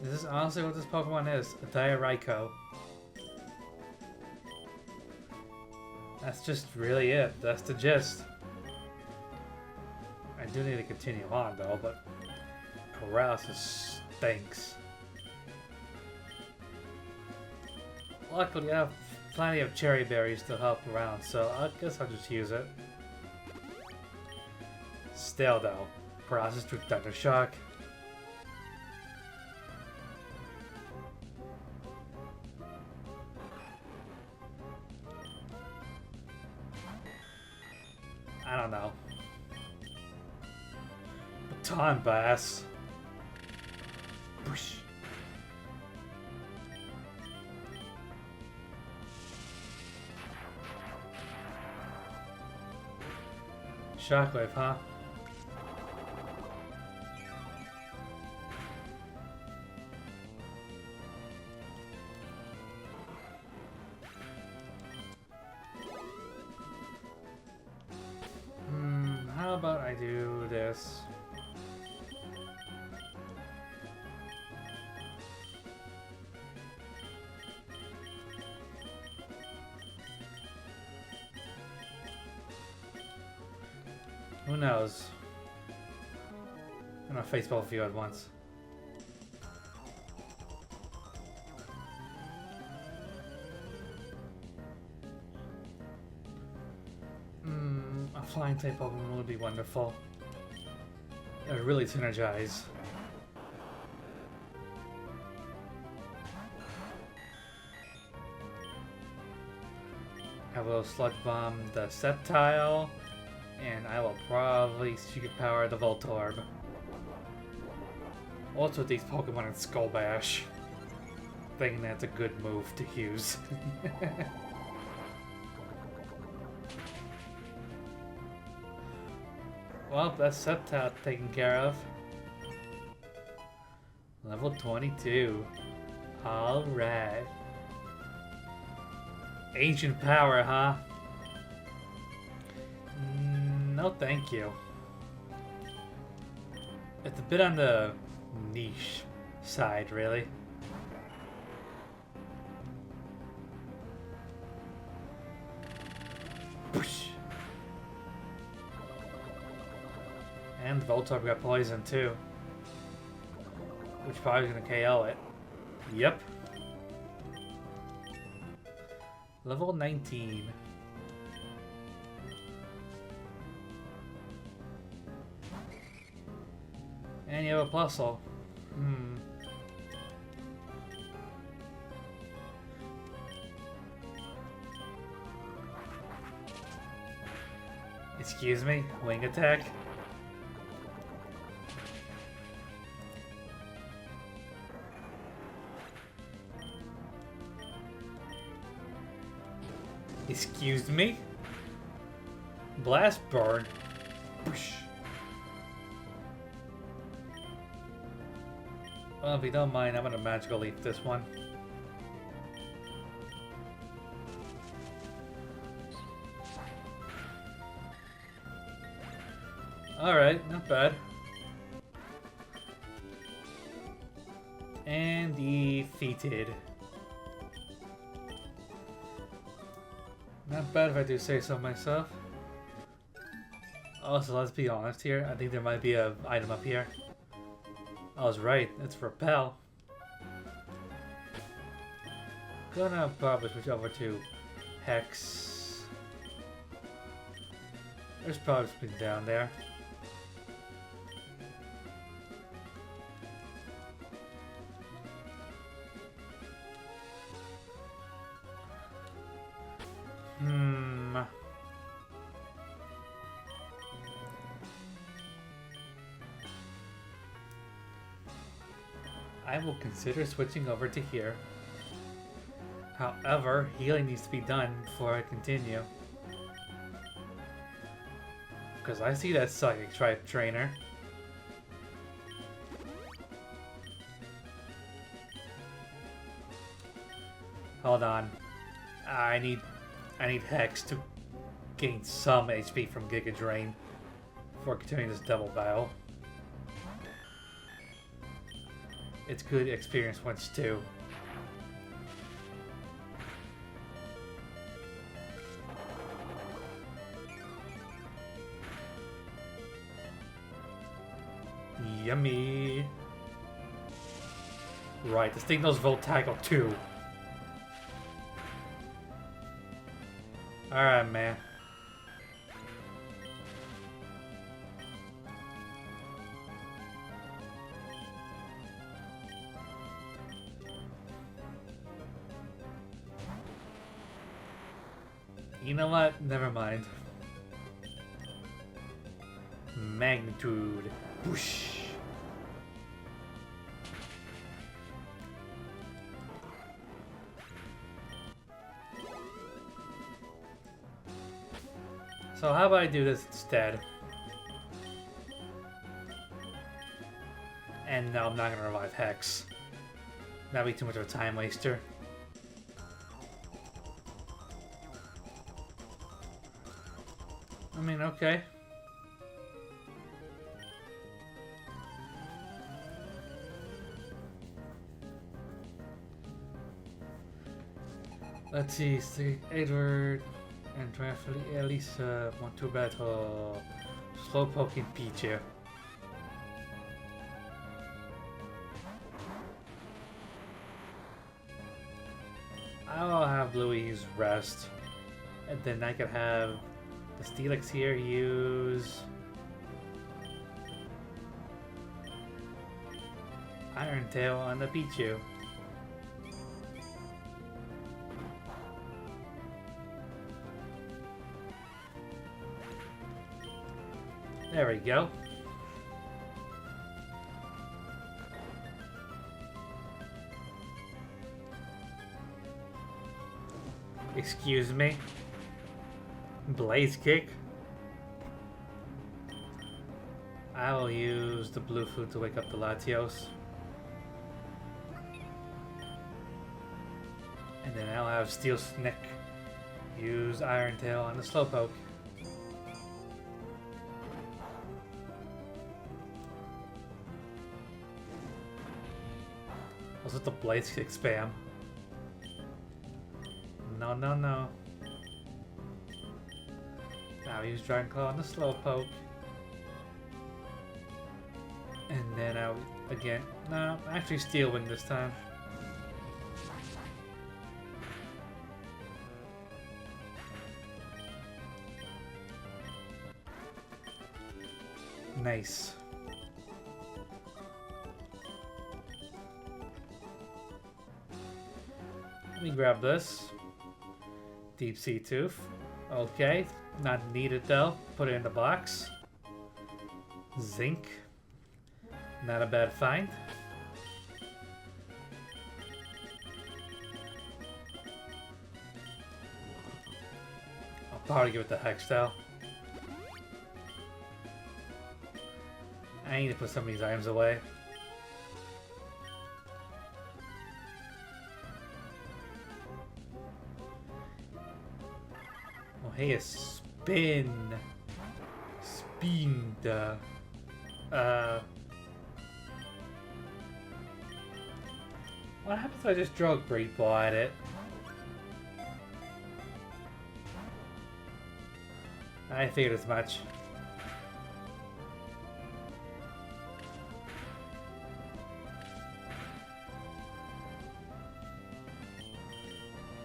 Speaker 1: This is honestly what this Pokemon is. A Diarrhea. That's just really it. That's the gist. I do need to continue on though, but paralysis stinks. Luckily I have plenty of cherry berries to help around, so I guess I'll just use it. Still though, paralysis through Thunder Shock. I don't know. Baton Bass. Push. Shockwave, huh? How about I do this? Who knows? I'm gonna face both of you at once. A flying type Pokemon would be wonderful. It would really synergize. I will Sludge Bomb the Sceptile, and I will probably Secret Power the Voltorb. Also these Pokemon in Skull Bash. Thinking that's a good move to use. Well, that's Sceptile taken care of. Level 22. Alright. Ancient Power, huh? No thank you. It's a bit on the niche side, really. Push. And Voltorb got poisoned too. Which probably gonna KO it. Yep. Level 19. And you have a Plusle. Excuse me? Wing attack? Excuse me? Blast Burn? Push. Well, if you don't mind, I'm gonna Magical Leap this one. Alright, not bad. And defeated. Not bad if I do say so myself. Also, let's be honest here. I think there might be an item up here. I was right. It's Repel. Gonna probably switch over to Hex. There's probably something down there. I will consider switching over to here. However, healing needs to be done before I continue. Because I see that Psychic type trainer. Hold on. I need Hex to gain some HP from Giga Drain before continuing this double battle. it's good experience points too. Yummy. Right, this thing knows Volt Tackle too. Alright, man. You know what? Never mind. Magnitude. Whoosh. So how about I do this instead? And no, I'm not gonna revive Hex. That'd be too much of a time waster. I mean, okay. Let's see, Edward and at least want to battle Slowpoke and Pichu. I'll have Bluey use Rest, and then I could have the Steelix here use Iron Tail on the Pichu. There we go. Excuse me. Blaze Kick. I will use the blue food to wake up the Latios. And then I'll have Steel Snick use Iron Tail on the Slowpoke. Was it the Blaze Kick spam? No, no, no. Now use Dragon Claw on the Slowpoke. And then I'll again. No, actually Steel Wing this time. Nice. Let me grab this. Deep Sea Tooth. Okay, not needed though. Put it in the box. Zinc. Not a bad find. I'll probably give it the Hex though. I need to put some of these items away. Oh, hey, a spin. Spin. What happens if I just draw a Great Ball at it? I figured as much.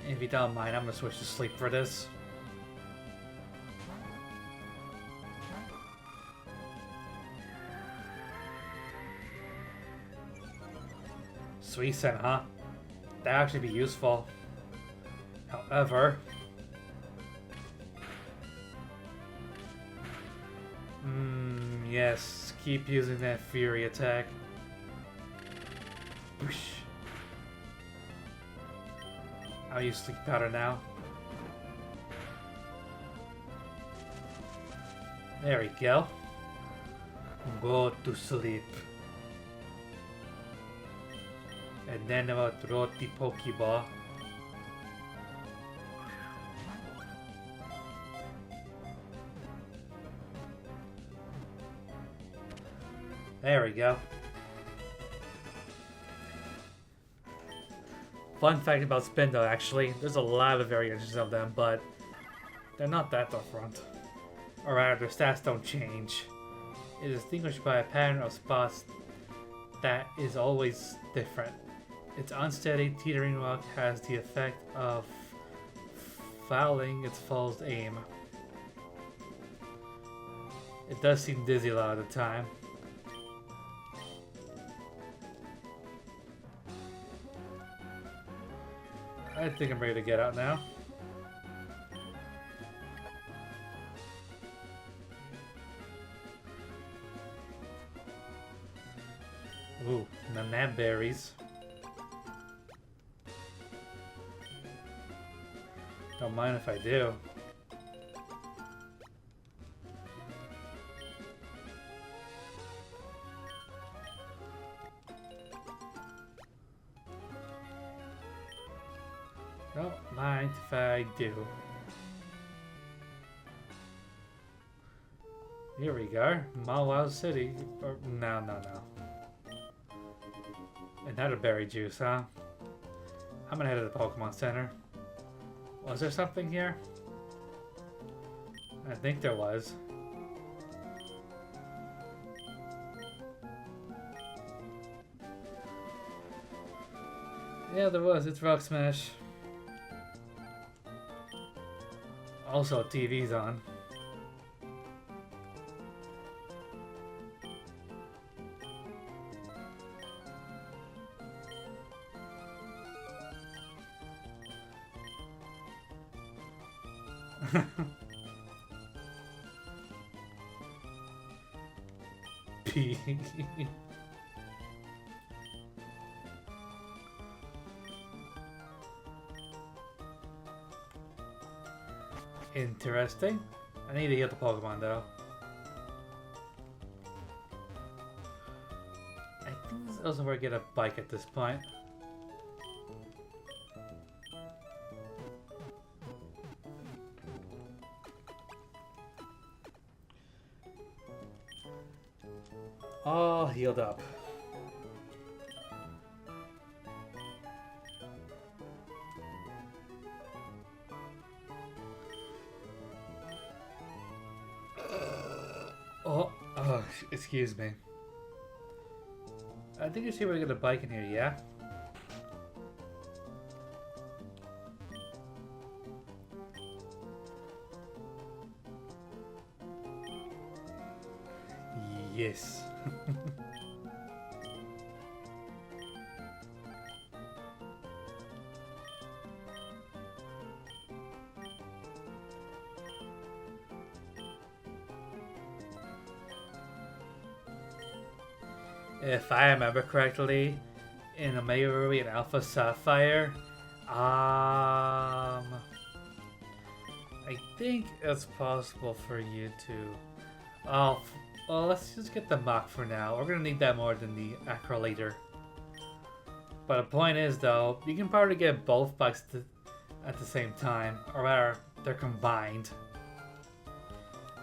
Speaker 1: If you don't mind, I'm gonna switch to sleep for this. Suicune, huh? That'd actually be useful. However... yes, keep using that Fury attack. Whoosh. I'll use Sleep Powder now. There we go. Go to sleep. And then I'll throw the Pokeball. There we go. Fun fact about Spindle, actually, there's a lot of variations of them, but they're not that different. Or rather, their stats don't change. It is distinguished by a pattern of spots that is always different. Its unsteady, teetering walk has the effect of fouling its foe's aim. It does seem dizzy a lot of the time. I think I'm ready to get out now. Ooh, nanab berries. Don't mind if I do. Don't mind if I do. Here we go. Malwow City. Or, no. Another berry juice, huh? I'm gonna head to the Pokemon Center. Was there something here? I think there was. Yeah, there was. It's Rock Smash. Also, TV's on. P. Interesting. I need to get the Pokemon though. I think this is also where I get a bike at this point. All healed up. Excuse me. I think you see where to get a bike in here, yeah? Yes. If I remember correctly, in Omega Ruby and Alpha Sapphire, I think it's possible for you to... Oh, well, let's just get the Mach for now. We're gonna need that more than the Acro later. But the point is, though, you can probably get both bikes at the same time, or rather, they're combined.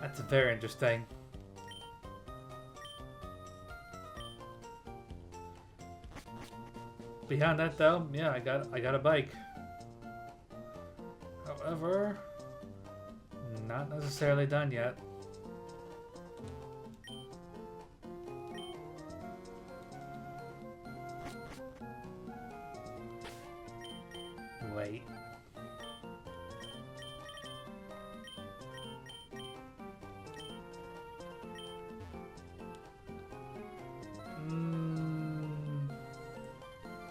Speaker 1: That's very interesting. Beyond that, though, yeah, I got a bike. However, not necessarily done yet. Wait.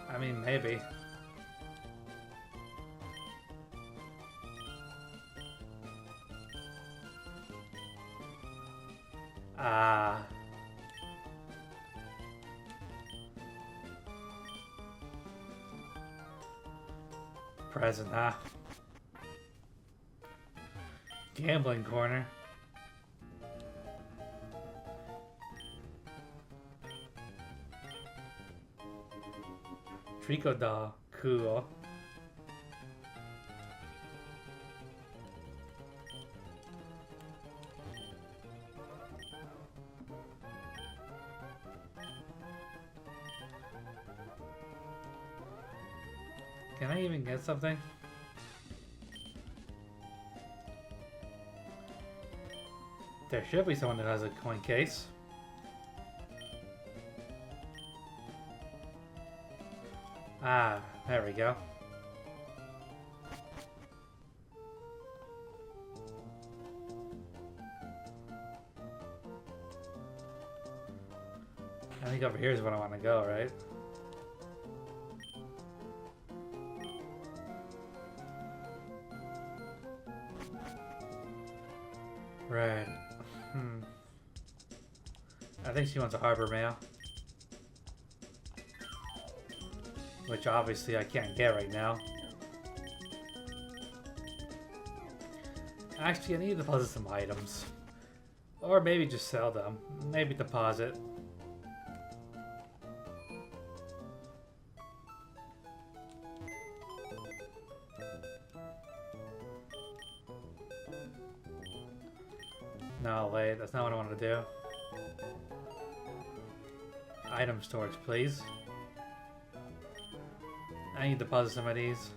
Speaker 1: I mean, maybe. Present, huh? Gambling corner. Trico doll, cool. Can I even get something? There should be someone that has a coin case. Ah, there we go. I think over here is where I want to go, right? Right. I think she wants a harbor mail. Which obviously I can't get right now. Actually, I need to deposit some items. Or maybe just sell them. Maybe deposit. No, wait, that's not what I want to do. Item storage, please. I need to deposit some of these.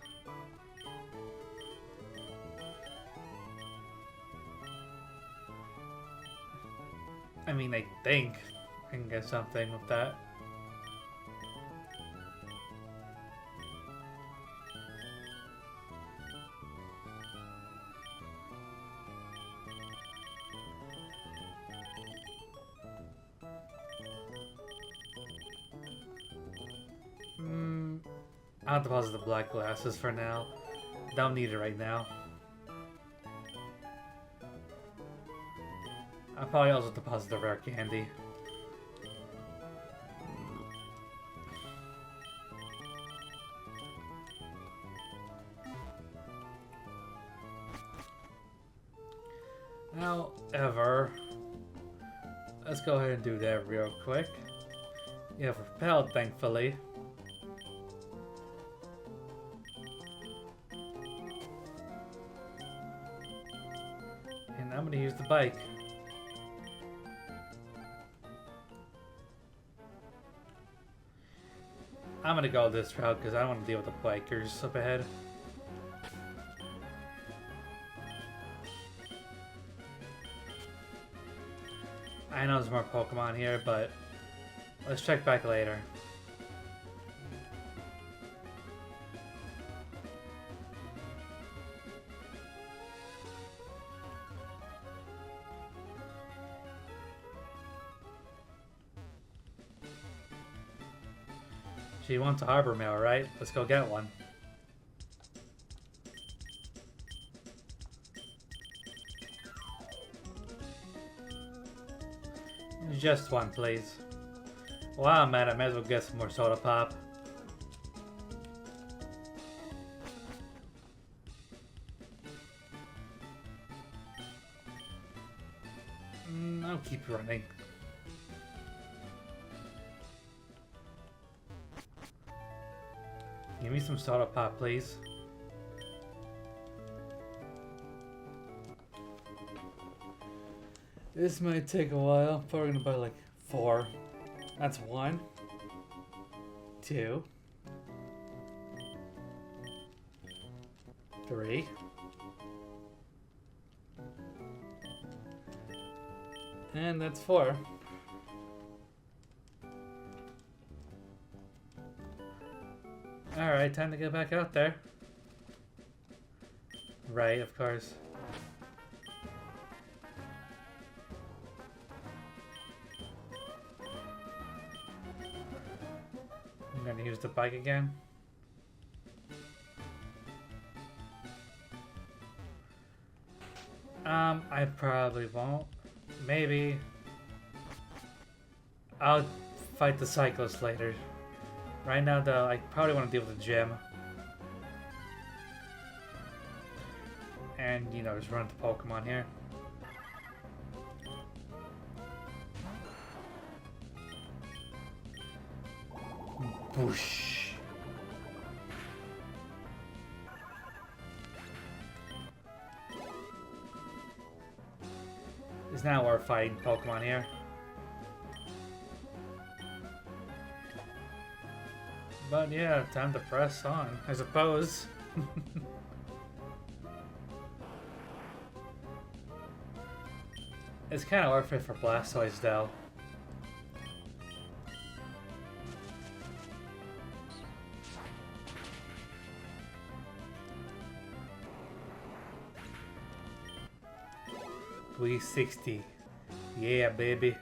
Speaker 1: I mean, I think I can get something with that. I'll deposit the black glasses for now. Don't need it right now. I'll probably also deposit the rare candy. However, let's go ahead and do that real quick. You have repelled, thankfully. And I'm gonna use the bike. I'm gonna go this route because I don't want to deal with the bikers up ahead. I know there's more Pokemon here, but let's check back later. She wants a harbor mail, right? Let's go get one. Just one, please. Wow, man, I might as well get some more soda pop. I'll keep running. Give me some soda pop, please. This might take a while. Probably gonna buy like 4. That's 1, 2, 3. And that's 4. Alright, time to get back out there. Right, of course. I'm gonna use the bike again. I probably won't. Maybe. I'll fight the cyclist later. Right now, though, I probably want to deal with the gym. And, you know, just run the Pokemon here. Whoosh. It's now we're fighting Pokemon here. But yeah, time to press on, I suppose. It's kind of worth it for Blastoise, though. $360. Yeah, baby.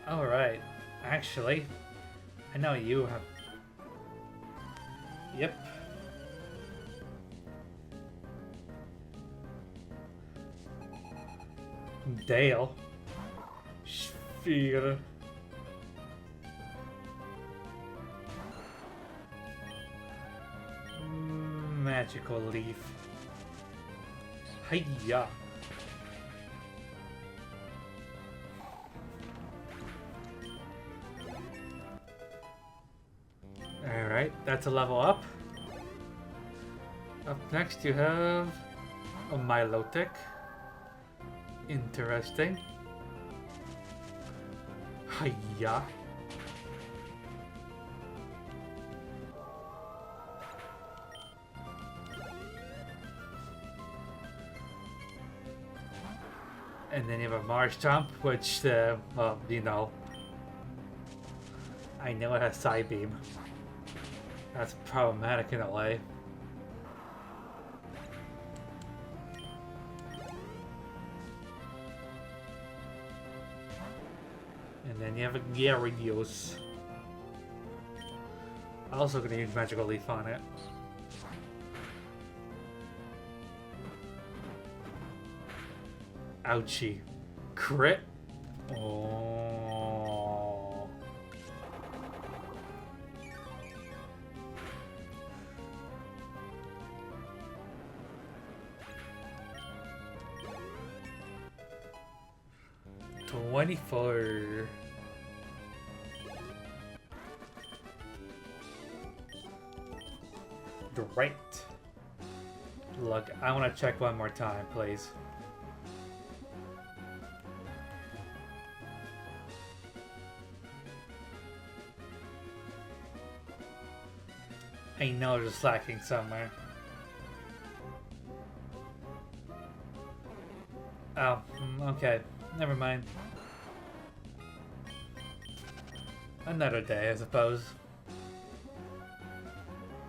Speaker 1: Alright. Actually, I know you have... Yep. Dale. Sphere. Magical Leaf. Hiya. Alright, that's a level up. Up next you have a Milotic. Interesting. Hiya. And then you have a Marshtomp, which, well, you know, I know it has Psybeam. That's problematic in a way. And then you have a Gyarados. Also gonna use Magical Leaf on it. Ouchie. Crit? Oh. $24. Great. Look, I want to check one more time, please. I know there's lacking somewhere. Oh, okay. Never mind. Another day, I suppose.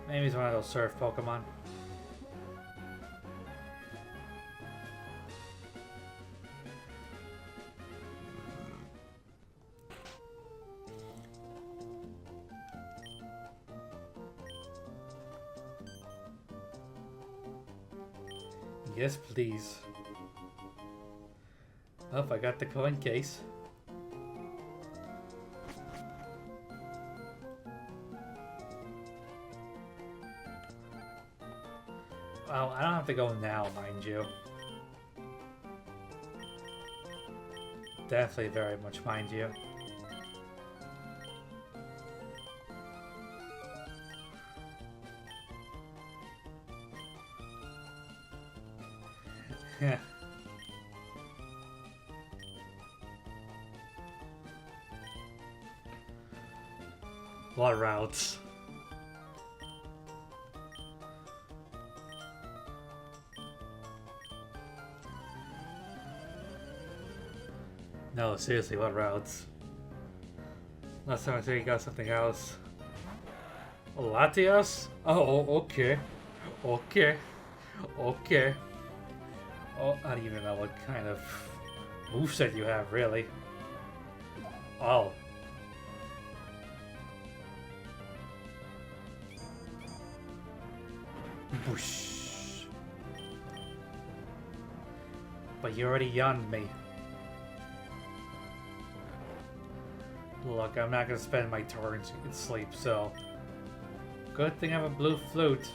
Speaker 1: Maybe he's one of those surf Pokemon. Yes, please. Oh, I got the coin case. Well, I don't have to go now, mind you. Definitely very much mind you. Yeah. What routes? No, seriously, what routes? Last time I think you got something else. Latias? Oh, okay. Okay. Okay. Oh, I don't even know what kind of moveset you have, really. Oh. Whoosh. But you already yawned me. Look, I'm not gonna spend my turn so you can sleep, so... Good thing I have a blue flute.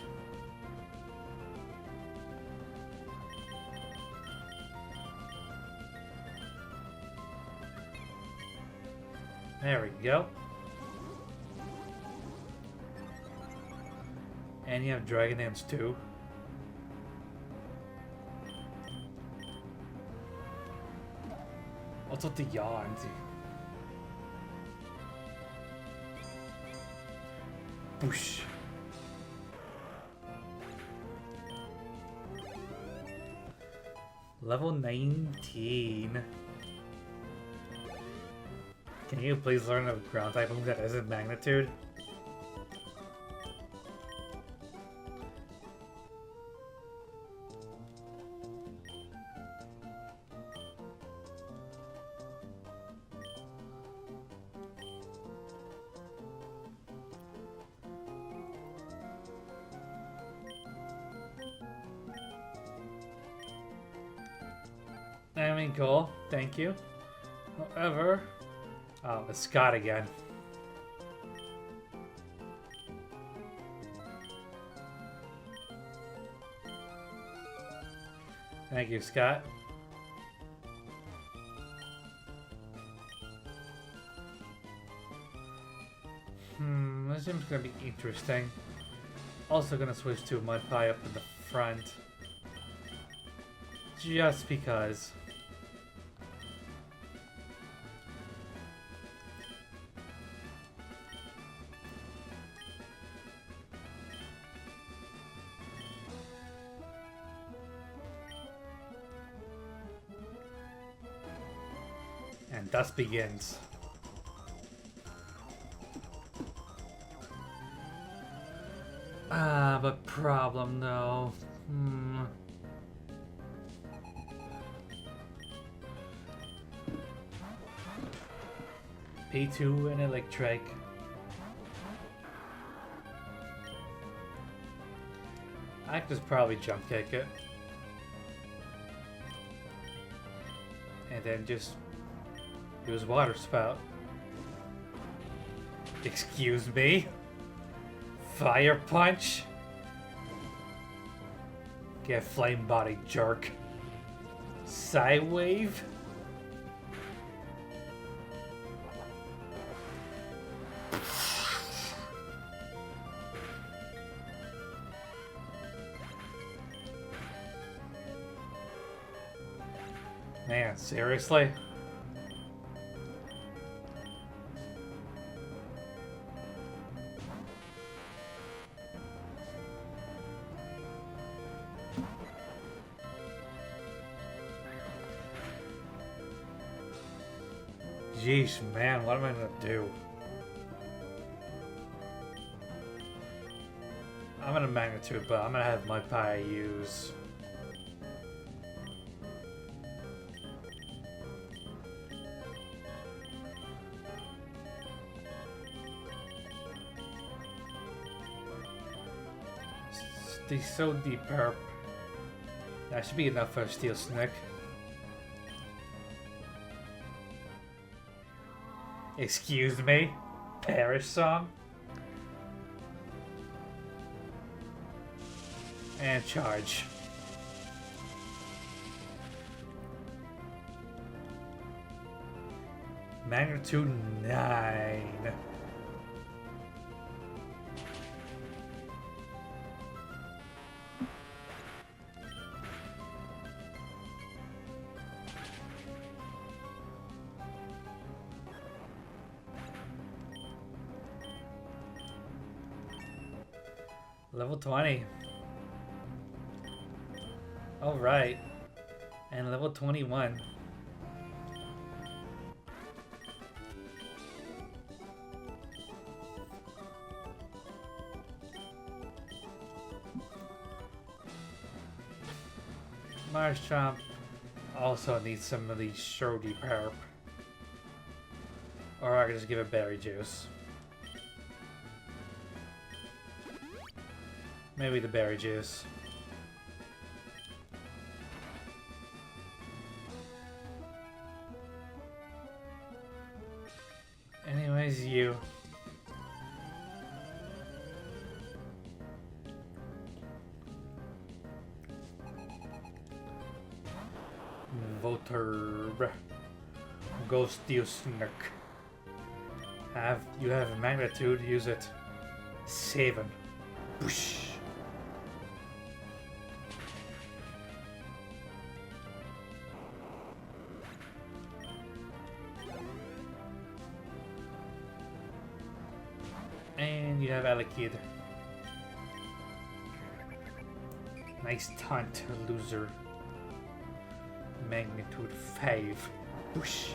Speaker 1: There we go. And you have Dragon Dance too. What's with the yawns? Boosh. Level 19. Can you please learn a ground type move that isn't magnitude? I mean, cool. Thank you. However... Oh, it's Scott again. Thank you, Scott. This gym's gonna be interesting. Also gonna switch to a mud pie up in the front. Just because. And thus begins. But problem though. P2 and electric. I could just probably jump kick it. And then just use water spout. Excuse me? Fire punch? Get flame body, jerk. Side wave? Man, seriously? Jeez, man, what am I gonna do? I'm gonna magnitude, but I'm gonna have my pie use. Stay so deep, perp. That should be enough for a steel snick. Excuse me? Parish song? And charge. Magnitude 9. Level 20. Alright. And level 21. Marshtomp also needs some of these Shorty Perp. Or I could just give it berry juice. Maybe the berry juice. Anyways, you. Volturb. Go Steel Snick. You have magnitude, use it. 7. Boosh. And you have Alakid. Nice taunt, loser. Magnitude 5. Whoosh.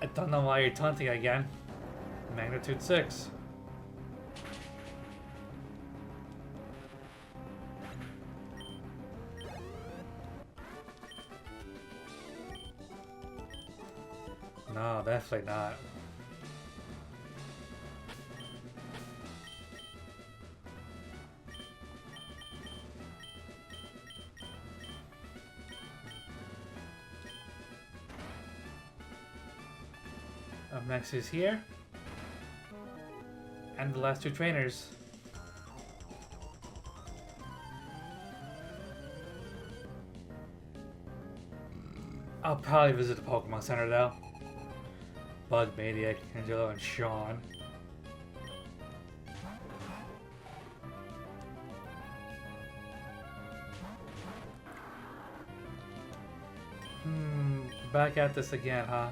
Speaker 1: I don't know why you're taunting again. Magnitude 6. No, definitely not. Up next is here. And the last two trainers. I'll probably visit the Pokemon Center though. Bug, Maniac, Angelo, and Sean. Back at this again, huh?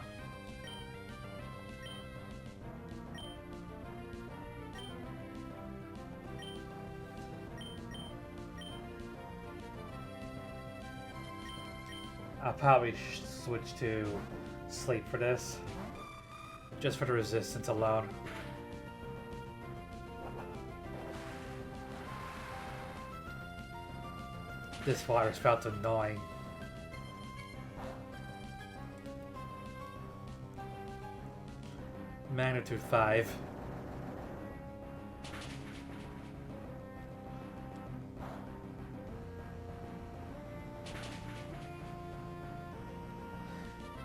Speaker 1: I'll probably switch to sleep for this. Just for the resistance alone. This virus felt annoying. Magnitude 5.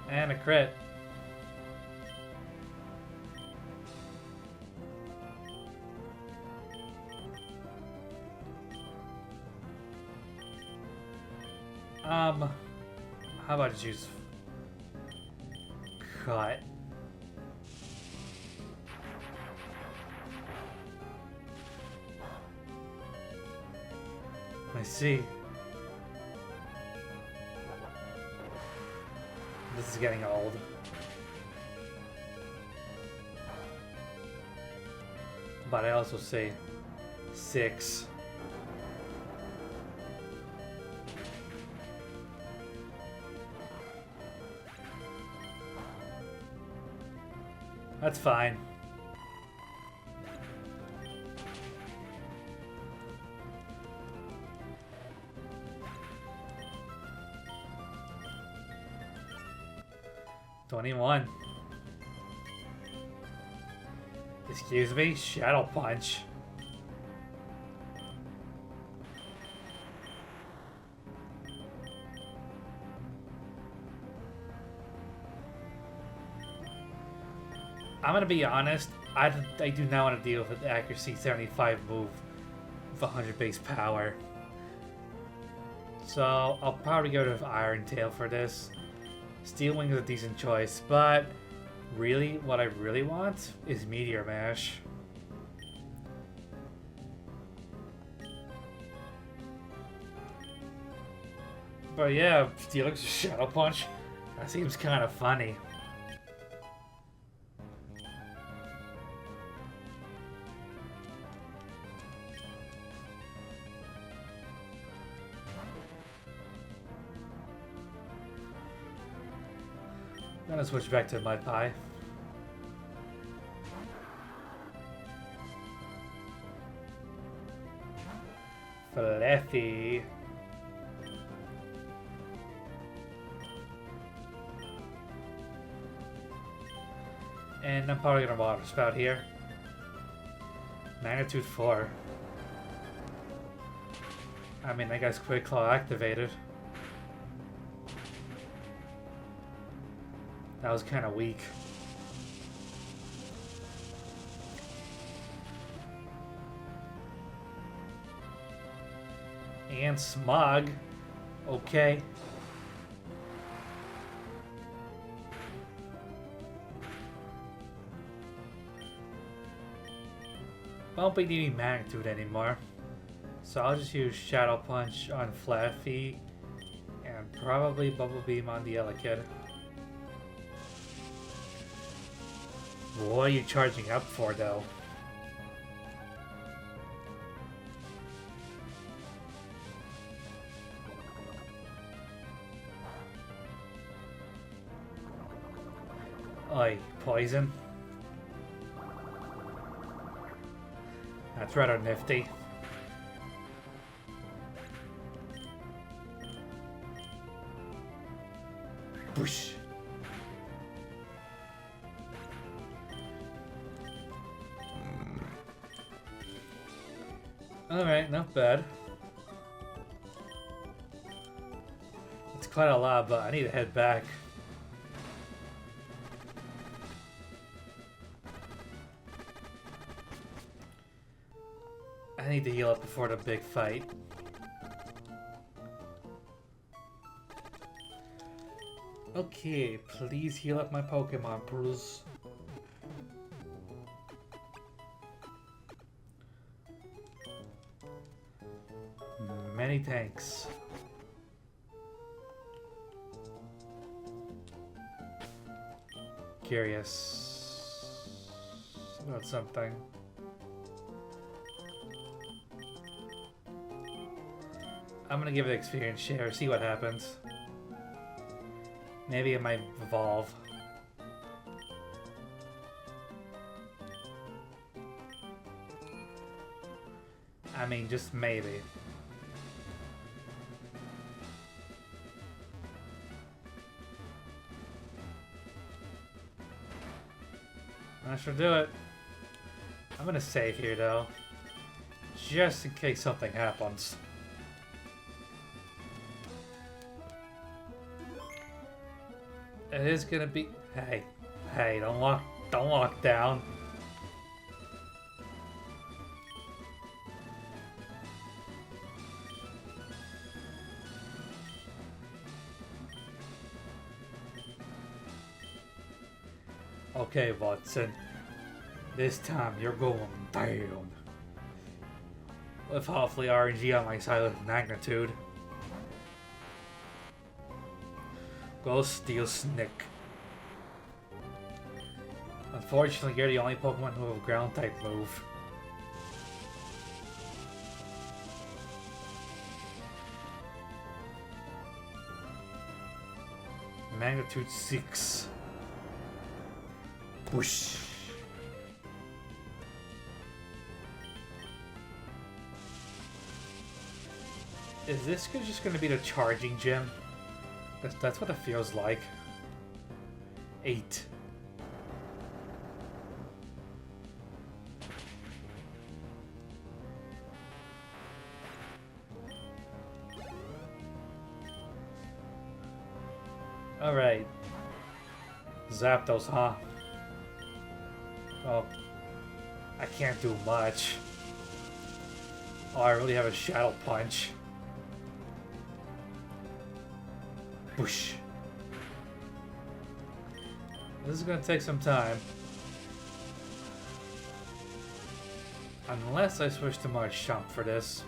Speaker 1: And a crit. How about I just use cut? I see. This is getting old. But I also say 6. That's fine. $21. Excuse me? Shadow Punch. I'm gonna be honest, I do not want to deal with the accuracy 75 move with 100 base power. So I'll probably go to Iron Tail for this. Steel Wing is a decent choice, but really, what I really want is Meteor Mash. But yeah, Steelix Shadow Punch, that seems kind of funny. I'm gonna switch back to Mud Pie. Fluffy. And I'm probably gonna Water Spout here. Magnitude 4. I mean, I guess Quick Claw activated. That was kind of weak. And Smog. Okay. Won't be needing Magnitude anymore. So I'll just use Shadow Punch on Flaffy and probably Bubble Beam on the Elekid. What are you charging up for, though? Oi, poison. That's rather nifty. Boosh. Alright, not bad. It's quite a lot, but I need to head back. I need to heal up before the big fight. Okay, please heal up my Pokemon, Bruce. Many thanks. Curious about something. I'm gonna give it experience share, see what happens. Maybe it might evolve. I mean, just maybe. I should do it. I'm gonna save here though, just in case something happens. It is gonna be. Hey, don't lock down. Okay, Watson. This time you're going down. With hopefully RNG on my side of magnitude. Go Steel Snick. Unfortunately, you're the only Pokemon who have a ground type move. Magnitude 6. Whoosh. Is this just going to be the charging gym? That's what it feels like. 8. Alright. Zapdos, huh? Oh. I can't do much. Oh, I really have a Shadow Punch. Whoosh. This is gonna take some time. Unless I switch to Marshtomp for this.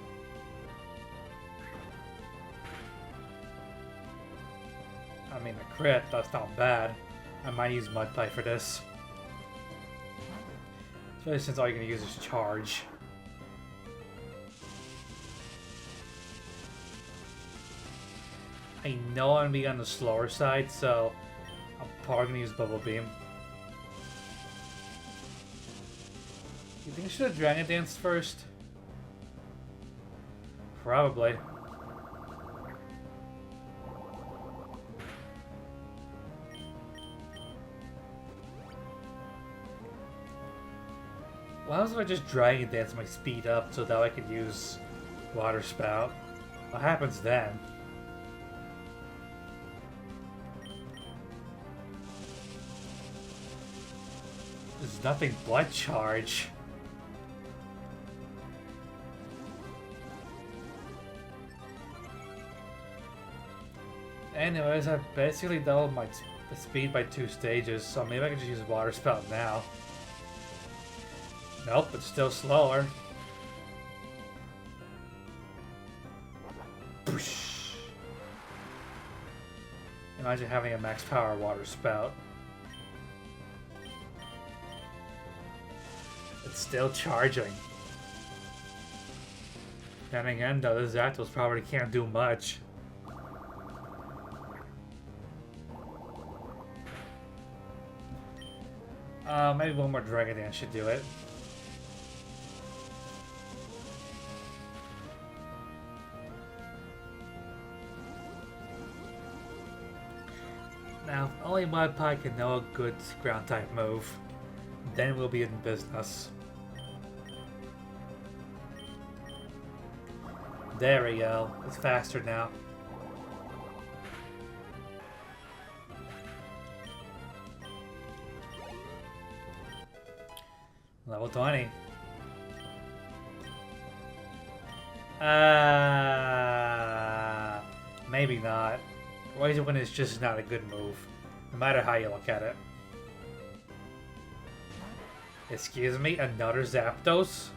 Speaker 1: I mean, a crit, that's not bad. I might use Mudpie for this. Especially since all you're gonna use is Charge. I know I'm gonna be on the slower side, so I'm probably gonna use Bubble Beam. You think I should have Dragon Danced first? Probably. Why don't I just Dragon Dance my speed up so that I could use Water Spout? What happens then? There's nothing but Charge. Anyways, I've basically doubled my speed by 2 stages, so maybe I can just use Water Spout now. Nope, it's still slower. Imagine having a max power water spout. It's still charging. Then again, though, the Zapdos probably can't do much. Maybe one more Dragon Dance should do it. Now, if only Mudpie can know a good ground type move, then we'll be in business. There we go. It's faster now. Level 20. Maybe not. Razor Wind is just not a good move, no matter how you look at it. Excuse me, another Zapdos?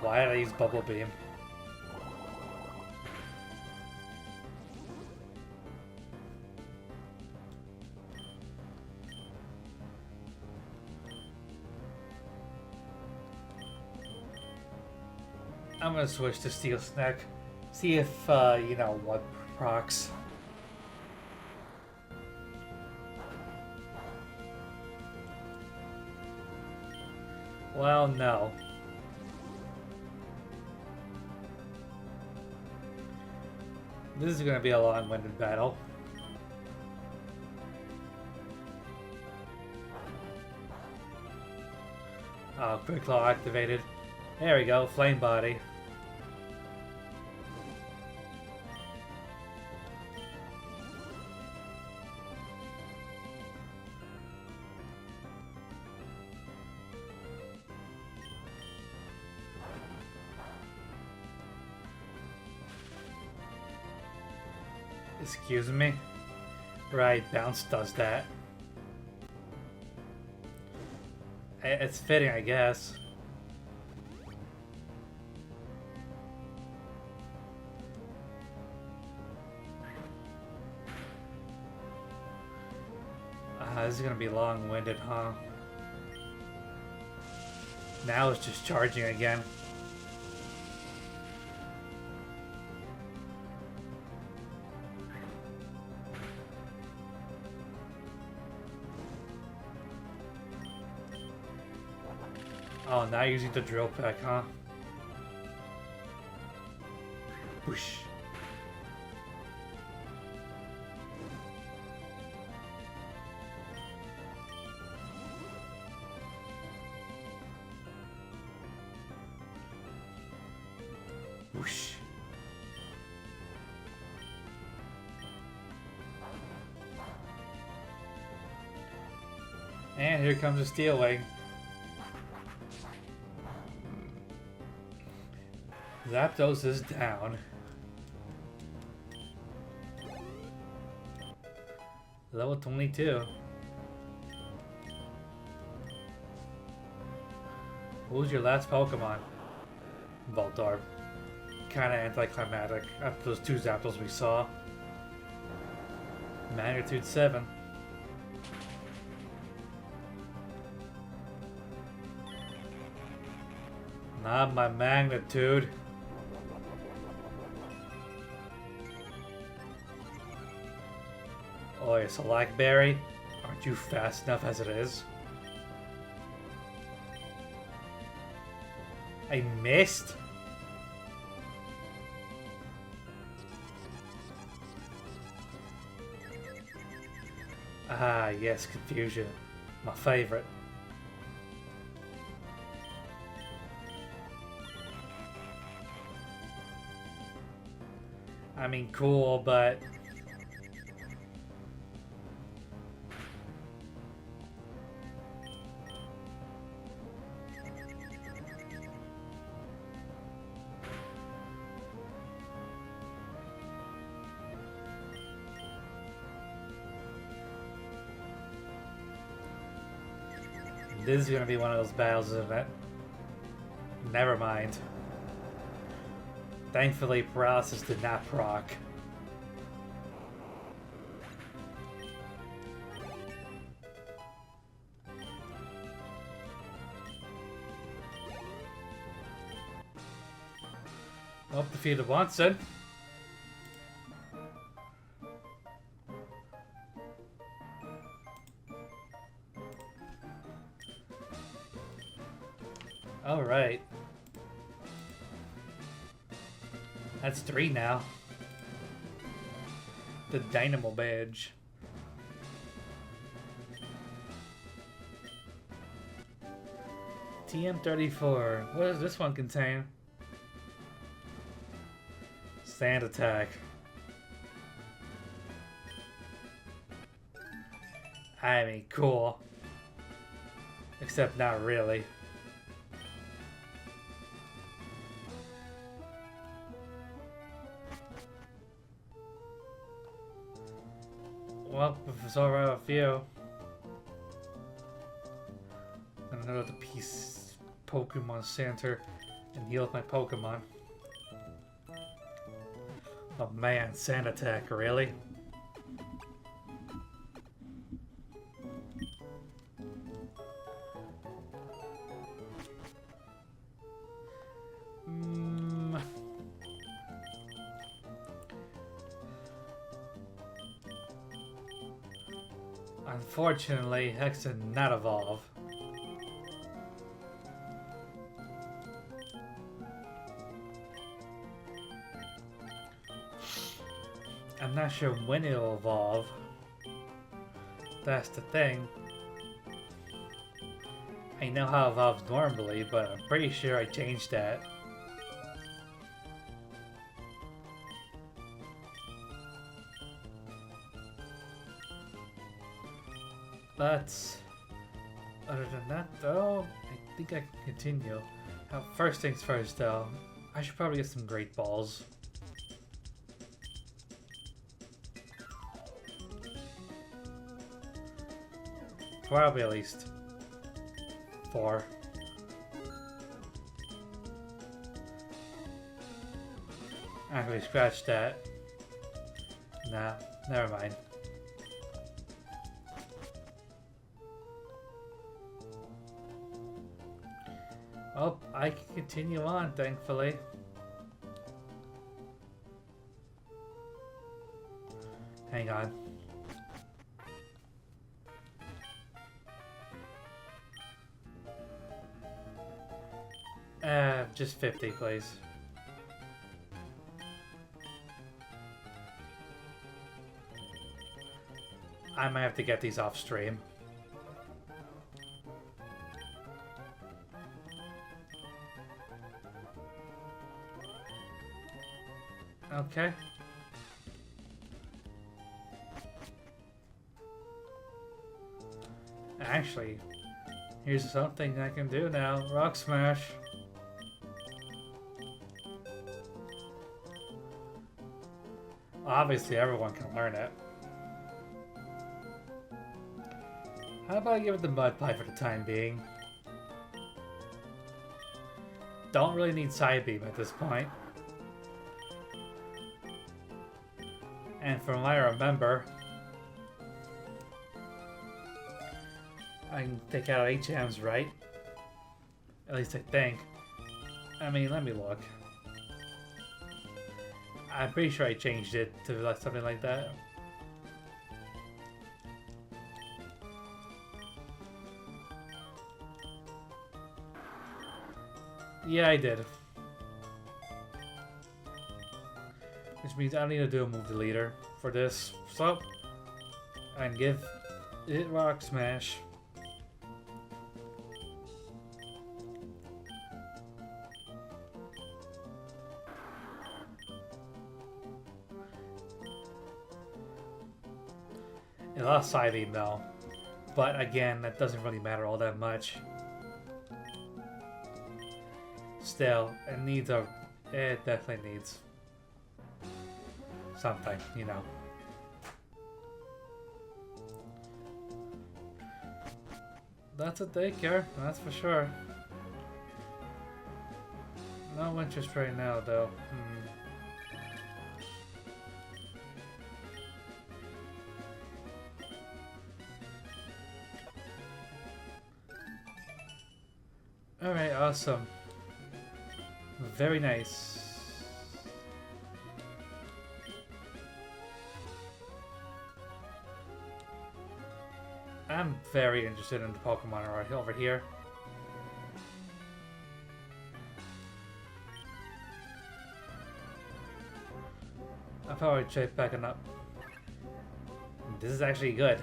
Speaker 1: Why did I use Bubble Beam? I'm gonna switch to Steel Snack. See if, you know, what procs. Well, no. This is gonna be a long-winded battle. Oh, Quick Claw activated. There we go, Flame Body. Excuse me? Right, Bounce does that. It's fitting, I guess. This is gonna be long-winded, huh? Now it's just charging again. Oh, now using the drill peck, huh? Whoosh. Whoosh. And here comes the Steel Wing. Zapdos is down. Level 22. What was your last Pokemon? Voltorb. Kinda anticlimactic after those two Zapdos we saw. Magnitude 7. Not my magnitude. Oh, it's a Blackberry. Aren't you fast enough as it is? I missed? Ah, yes, confusion. My favorite. I mean, cool, but... This is gonna be one of those battles, isn't it? Never mind. Thankfully, Paralysis did not proc. Oh, defeated once then. Alright. That's 3 now. The Dynamo badge. TM34. What does this one contain? Sand attack. I mean, cool. Except not really. Well, if it's alright with you, I'm gonna go to the Peace Pokemon Center and heal my Pokemon. Oh man, Sand Attack, really? Unfortunately, Hex did not evolve. I'm not sure when it'll evolve. That's the thing. I know how it evolves normally, but I'm pretty sure I changed that. But other than that, though, I think I can continue. First things first, though, I should probably get some Great Balls. Probably at least 4. Actually, scratch that. Nah, never mind. Oh, I can continue on, thankfully. Hang on. Just 50, please. I might have to get these off stream. Okay. Actually, here's something I can do now. Rock Smash. Obviously, everyone can learn it. How about I give it the Mud Pie for the time being? Don't really need Side Beam at this point. And from what I remember, I can take out HMs, right? At least I think. I mean, let me look. I'm pretty sure I changed it to something like that. Yeah, I did. Which means I don't need to do a move deleter for this. So, I can give it Rock Smash. It lost Side Beam though. But again, that doesn't really matter all that much. Still, it needs a... It definitely needs something, you know. That's a daycare, that's for sure. No interest right now, though. Alright, awesome. Very nice. I'm very interested in the Pokemon right over here. I'll probably try packing up. This is actually good.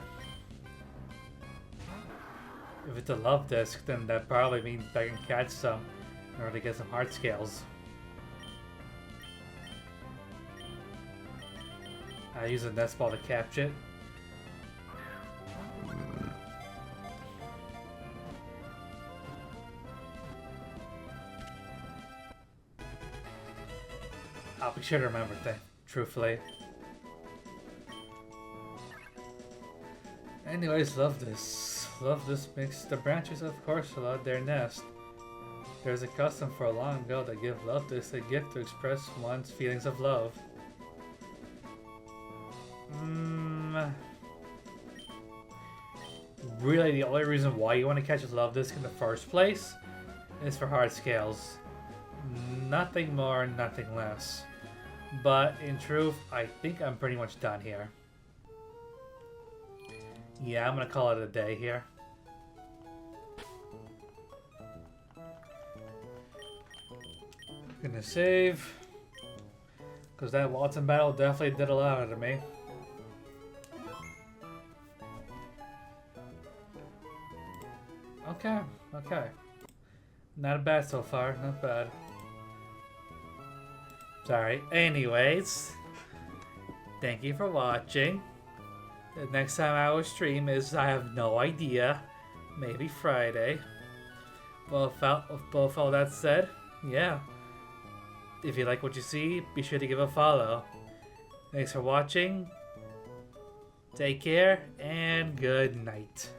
Speaker 1: If it's a love disc, then that probably means I can catch some in order to get some heart scales. I use a nest ball to catch it. I'll be sure to remember that, truthfully. Anyways, love this. Love this makes the branches of course love their nest. There's a custom for long ago to give love this a gift to express one's feelings of love. Really, the only reason why you want to catch a love disc in the first place is for heart scales. Nothing more, nothing less. But in truth, I think I'm pretty much done here. Yeah, I'm gonna call it a day here. Gonna save. Because that Watson battle definitely did a lot out of me. Okay, okay. Not bad so far, not bad. Sorry. Anyways, thank you for watching. The next time I will stream is, I have no idea, maybe Friday. Well, with all that said, yeah. If you like what you see, be sure to give a follow. Thanks for watching. Take care and good night.